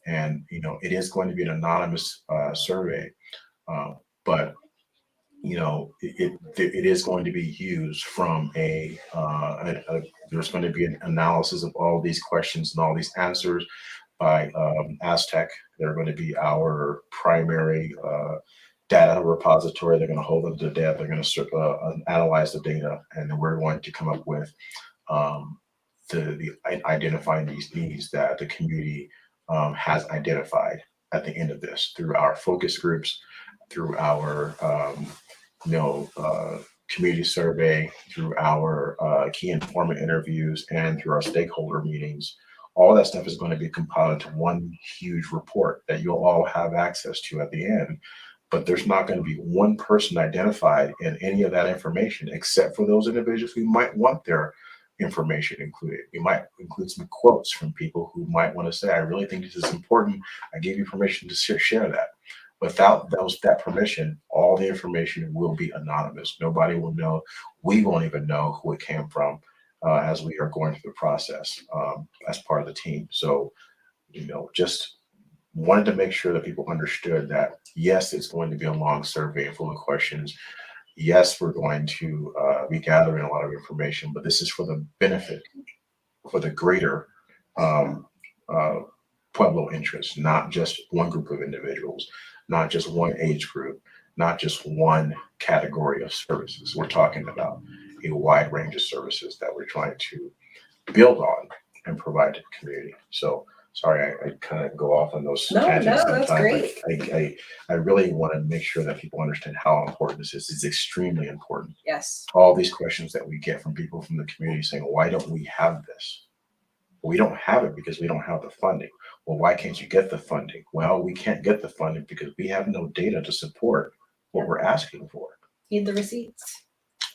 and it is going to be an anonymous survey, uh, but it is going to be used from there's going to be an analysis of all these questions and all these answers by Aztec. They're going to be our primary data repository. They're going to hold up the data. They're going to analyze the data, and then we're going to come up with um, identifying these needs that the community has identified at the end of this through our focus groups, through our community survey, through our key informant interviews, and through our stakeholder meetings. All that stuff is going to be compiled into one huge report that you'll all have access to at the end. But there's not going to be one person identified in any of that information, except for those individuals who might want their information included. We might include some quotes from people who might want to say, I really think this is important. I gave you permission to share that. Without that permission, all the information will be anonymous. Nobody will know. We won't even know who it came from as we are going through the process as part of the team. So, just wanted to make sure that people understood that, yes, it's going to be a long survey full of questions. Yes, we're going to be gathering a lot of information, but this is for the benefit, for the greater um, uh, Pueblo interest, not just one group of individuals, not just one age group, not just one category of services. We're talking about a wide range of services that we're trying to build on and provide to the community. So sorry, I kind of go off on those tangents that's sometimes. great. I really want to make sure that people understand how important this is. It's extremely important. Yes. All these questions that we get from people from the community saying, why don't we have this? We don't have it because we don't have the funding. Well, why can't you get the funding? Well, we can't get the funding because we have no data to support what we're asking for. Need the receipts.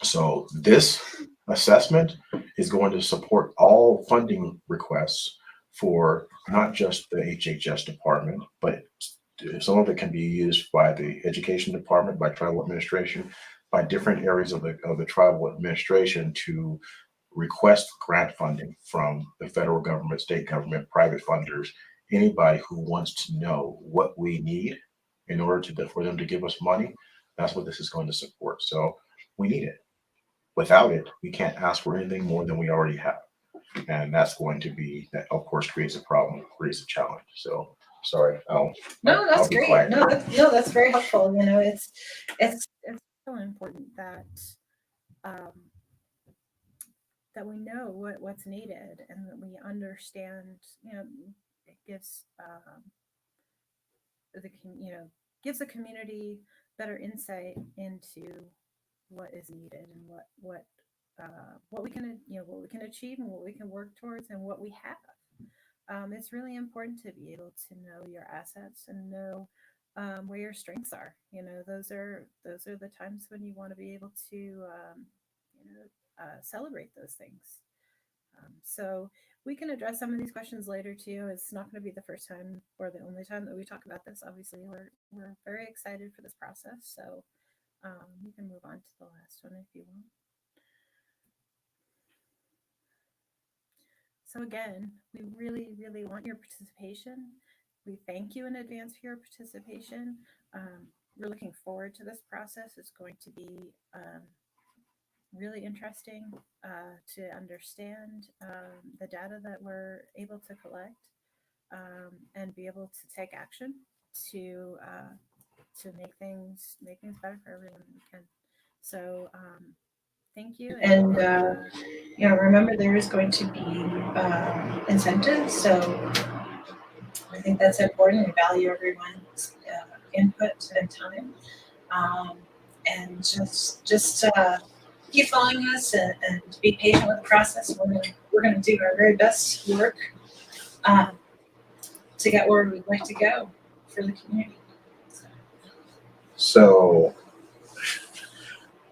So this assessment is going to support all funding requests for not just the HHS department, but some of it can be used by the education department, by tribal administration, by different areas of the tribal administration to request grant funding from the federal government, state government, private funders, anybody who wants to know what we need in order for them to give us money. That's what this is going to support. So we need it. Without it, we can't ask for anything more than we already have. And that's going to be, that of course creates a problem, creates a challenge. So sorry, No, I'll that's be great. quiet No, now. that's very helpful. It's so important that um, that we know what's needed and that we understand. It gives gives the community better insight into what is needed and what we can what we can achieve and what we can work towards and what we have. It's really important to be able to know your assets and know where your strengths are. Those are the times when you want to be able to celebrate those things. So we can address some of these questions later too. It's not going to be the first time or the only time that we talk about this. Obviously, we're very excited for this process. So we can move on to the last one if you want. So again, we really want your participation. We thank you in advance for your participation. We're looking forward to this process. It's going to be really interesting to understand the data that we're able to collect and be able to take action to make things better for everyone we can. So thank you. And remember there is going to be incentives. So I think that's important. We value everyone's input and time. And just keep following us and be patient with the process. We're gonna do our very best work to get where we'd like to go for the community. So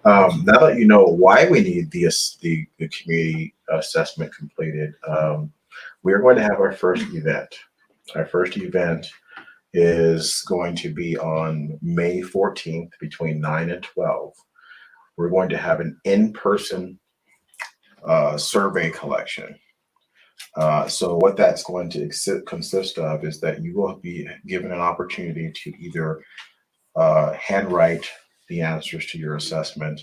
now that you know why we need the community assessment completed, we are going to have our first event. Our first event is going to be on May 14th between 9 and 12. We're going to have an in-person survey collection. So what that's going to consist of is that you will be given an opportunity to either handwrite the answers to your assessment,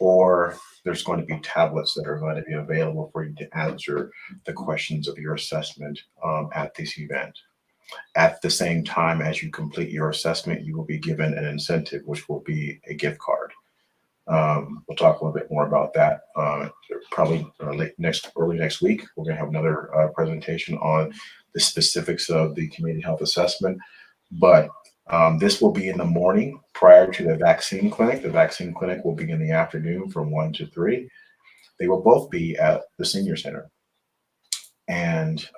or there's going to be tablets that are going to be available for you to answer the questions of your assessment at this event. At the same time as you complete your assessment, you will be given an incentive, which will be a gift card. We'll talk a little bit more about that probably early next week. We're going to have another presentation on the specifics of the community health assessment, but this will be in the morning prior to the vaccine clinic. The vaccine clinic will be in the afternoon from 1 to 3. They will both be at the senior center. And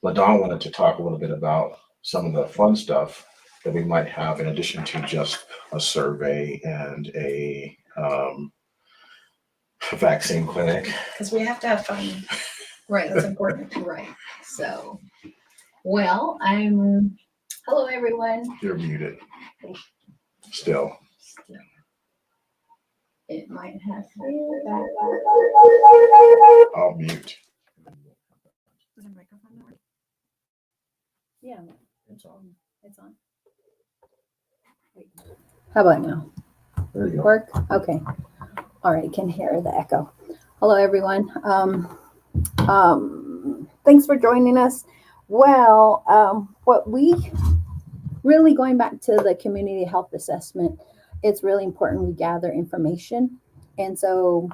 LaDawn wanted to talk a little bit about some of the fun stuff that we might have in addition to just a survey and a vaccine clinic. Because we have to have fun. Right. That's important. Right. So, well, hello everyone. You're muted. Still. It might have feedback. I'll mute. Is the microphone on? Yeah, It's on. it's on. Wait. How about now? There you go. Work? Okay. All right, can hear the echo. Hello, everyone. Thanks for joining us. Well, what we really going back to the community health assessment, it's really important we gather information. And so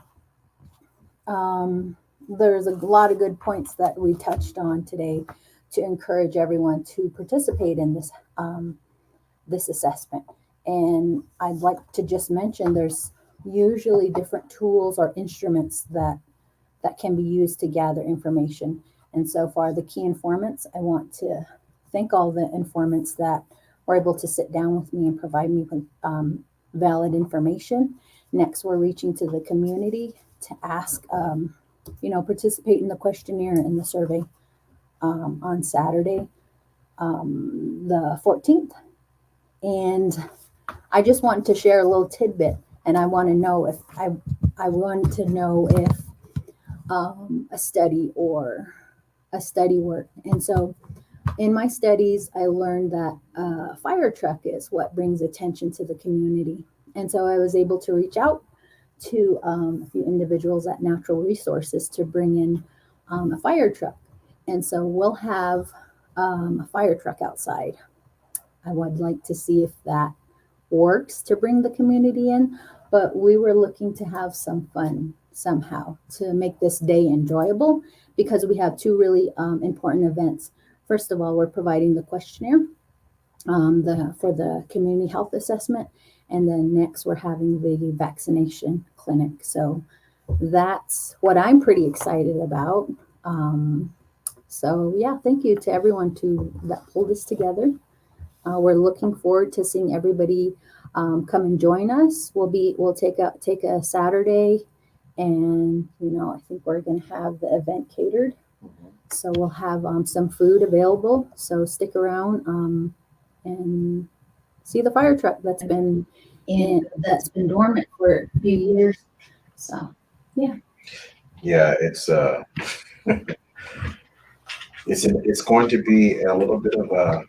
there's a lot of good points that we touched on today to encourage everyone to participate in this this assessment. And I'd like to just mention there's usually different tools or instruments that can be used to gather information. And so far, the key informants, I want to thank all the informants that were able to sit down with me and provide me with valid information. Next, we're reaching to the community to ask, participate in the questionnaire and the survey on Saturday, the 14th. And I just want to share a little tidbit, and I want to know if a study worked. And so in my studies, I learned that a fire truck is what brings attention to the community. And so I was able to reach out to a few individuals at Natural Resources to bring in a fire truck. And so we'll have a fire truck outside. I would like to see if that works to bring the community in, but we were looking to have some fun somehow to make this day enjoyable, because we have two really important events. First of all, we're providing the questionnaire for the community health assessment, and then next we're having the vaccination clinic. So that's what I'm pretty excited about. So yeah, thank you to everyone that pulled this together. We're looking forward to seeing everybody come and join us. We'll take a Saturday And, I think we're going to have the event catered. So we'll have some food available. So stick around and see the fire truck that's been dormant for a few years. So Yeah, it's going to be a little bit of a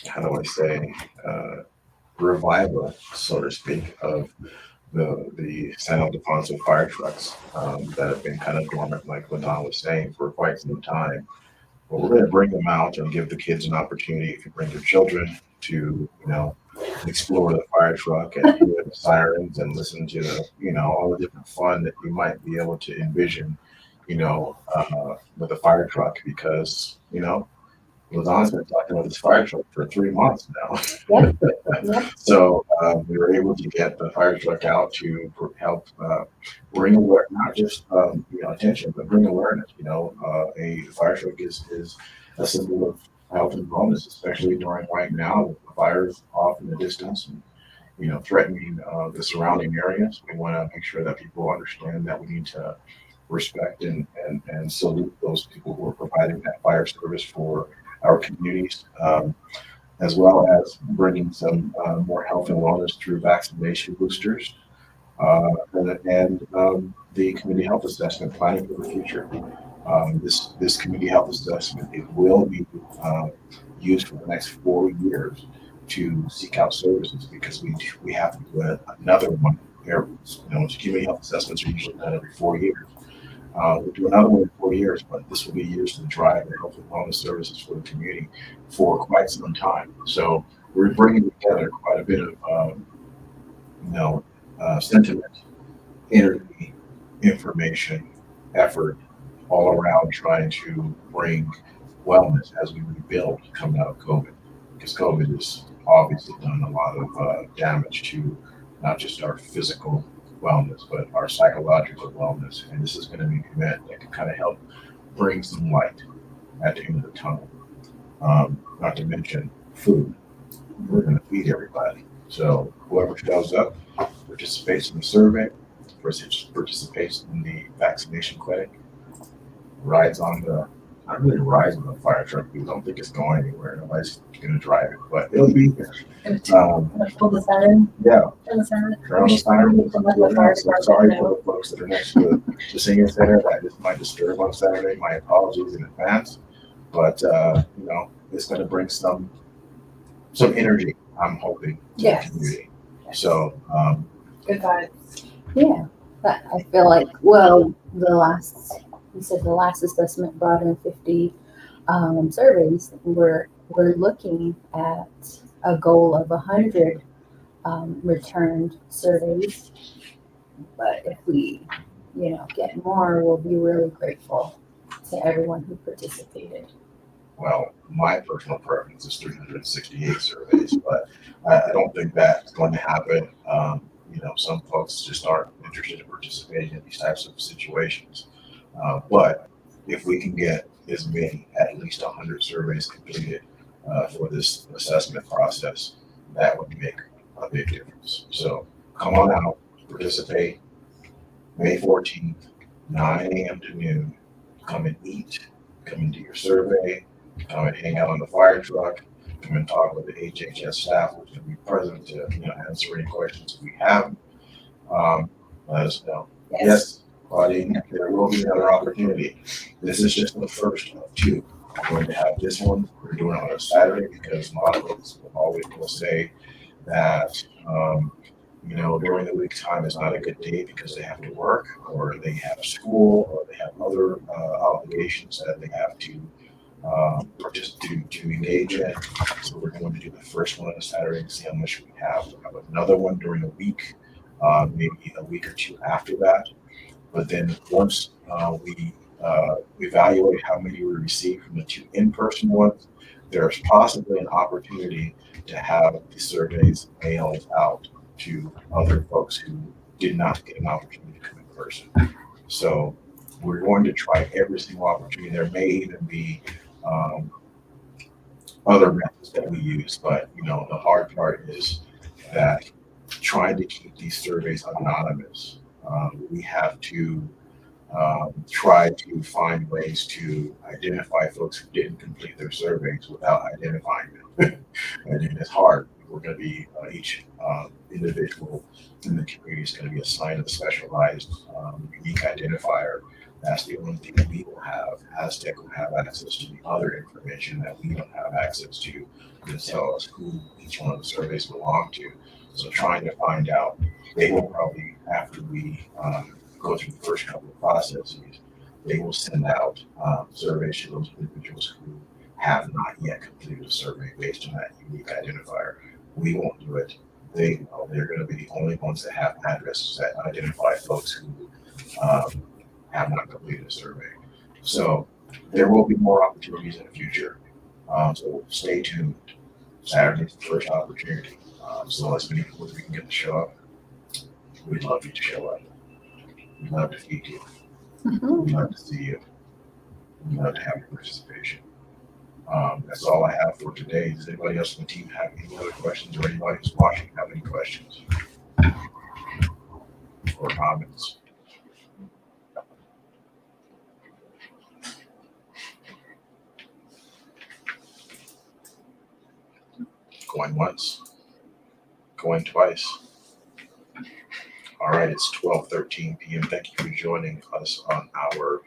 how do I say, revival, so to speak, of the San Ildefonso fire trucks that have been kind of dormant, like Ladon was saying, for quite some time. But we're going to bring them out and give the kids an opportunity, if you bring your children, to explore the fire truck and hear the sirens and listen to all the different fun that you might be able to envision, with a fire truck, because Ladon's been talking about this fire truck for 3 months now. Yep. Yep. So we were able to get the fire truck out to help bring not just attention, but bring awareness. A fire truck is a symbol of health and wellness, especially during right now with the fires off in the distance and threatening the surrounding areas. We want to make sure that people understand that we need to respect and salute those people who are providing that fire service for our communities. As well as bringing some more health and wellness through vaccination boosters and the community health assessment planning for the future. This community health assessment, it will be used for the next 4 years to seek out services, because we have to do another one. Community health assessments are usually done every 4 years. We'll do another one in 4 years, but this will be years to drive the health and wellness services for the community for quite some time. So we're bringing together quite a bit of, sentiment, energy, information, effort, all around trying to bring wellness as we rebuild coming out of COVID, because COVID has obviously done a lot of damage to not just our physical wellness, but our psychological wellness. And this is going to be an event that can kind of help bring some light at the end of the tunnel. Not to mention food. We're going to feed everybody. So whoever shows up, participates in the survey, participates in the vaccination clinic, not really rides on the fire truck, because I don't think it's going anywhere. Nobody's going to drive it, but it'll be there. Pull the siren. Yeah. Turn the siren. Turn on the siren. So sorry for the folks that are next to the senior center that this might disturb on Saturday. My apologies in advance, but it's going to bring some energy, I'm hoping, to Yes. the community. So Good vibes. Yeah, but I feel like, well, you said the last assessment brought in 50 surveys. We're looking at a goal of 100 returned surveys. But if we, get more, we'll be really grateful to everyone who participated. well, my personal preference is 368 surveys, but I don't think that's going to happen. Some folks just aren't interested in participating in these types of situations. But if we can get as many, at least 100 surveys completed for this assessment process, that would make a big difference. So come on out, participate. May 14th, 9 a.m. to noon. Come and eat, come and do your survey, come and hang out on the fire truck, come and talk with the HHS staff, who's going to be present to answer any questions if we have. Let us know. Yes, Claudine, there will be another opportunity. This is just the first of two. We're going to have this one. We're doing it on a Saturday because a lot of folks will say that during the week time is not a good day because they have to work, or they have school, or they have other obligations that they have to to engage in. So we're going to do the first one on a Saturday and see how much we have. We'll have another one during the week, maybe a week or two after that. But then once we evaluate how many we receive from the two in-person ones, there's possibly an opportunity to have the surveys mailed out to other folks who did not get an opportunity to come in person. So we're going to try every single opportunity. There may even be other methods that we use, but the hard part is that trying to keep these surveys anonymous. We have to try to find ways to identify folks who didn't complete their surveys without identifying them. And it's hard. We're going to be each individual in the community is going to be assigned a specialized, unique identifier. That's the only thing that we will have. Aztec will have access to the other information that we don't have access to tell us who each one of the surveys belong to. So trying to find out, they will probably, after we go through the first couple of processes, they will send out surveys to those individuals who have not yet completed a survey based on that unique identifier. We won't do it. They will. They're going to be the only ones that have addresses that identify folks who have not completed a survey. So there will be more opportunities in the future. So stay tuned. Saturday's the first opportunity. So as many people as we can get to show up, we'd love you to show up. We'd love to feed you. We'd love to see you. We'd love to have your participation. That's all I have for today. Does anybody else on the team have any other questions, or anybody who's watching have any questions or comments? Going once, going twice. All right, it's 12:13 p.m. Thank you for joining us on our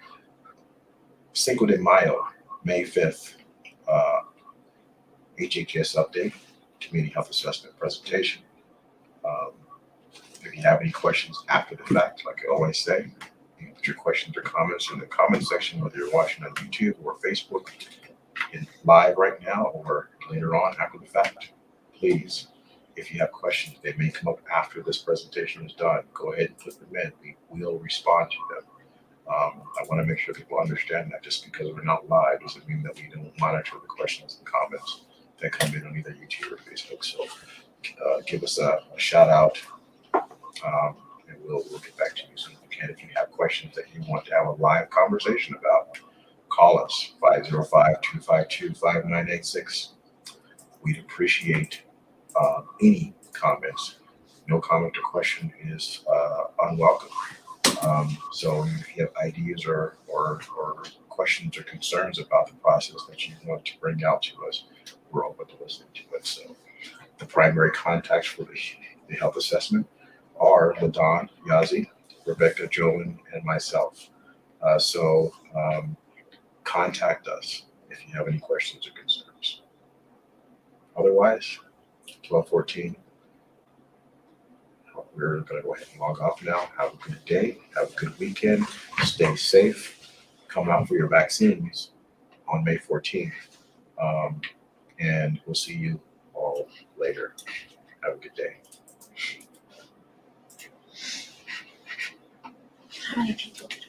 Cinco de Mayo, May 5th, HHS update, community health assessment presentation. If you have any questions after the fact, like I always say, you can put your questions or comments in the comment section, whether you're watching on YouTube or Facebook in live right now or later on after the fact. Please, if you have questions, they may come up after this presentation is done. Go ahead and put them in. We will respond to them. I want to make sure people understand that just because we're not live doesn't mean that we don't monitor the questions and comments that come in on either YouTube or Facebook. So give us a shout out, and we'll get back to you as soon as we can. If you have questions that you want to have a live conversation about, call us 505-252-5986. We'd appreciate any comments. No comment or question is unwelcome. So if you have ideas or questions or concerns about the process that you want to bring out to us, we're open to listening to it. So the primary contacts for the health assessment are LaDon, Yazi, Rebecca, Jolyn, and myself. So contact us if you have any questions or concerns. Otherwise, 12:14. We're going to go ahead and log off now. Have a good day. Have a good weekend. Stay safe. Come out for your vaccines on May 14th. And we'll see you all later. Have a good day. How many people did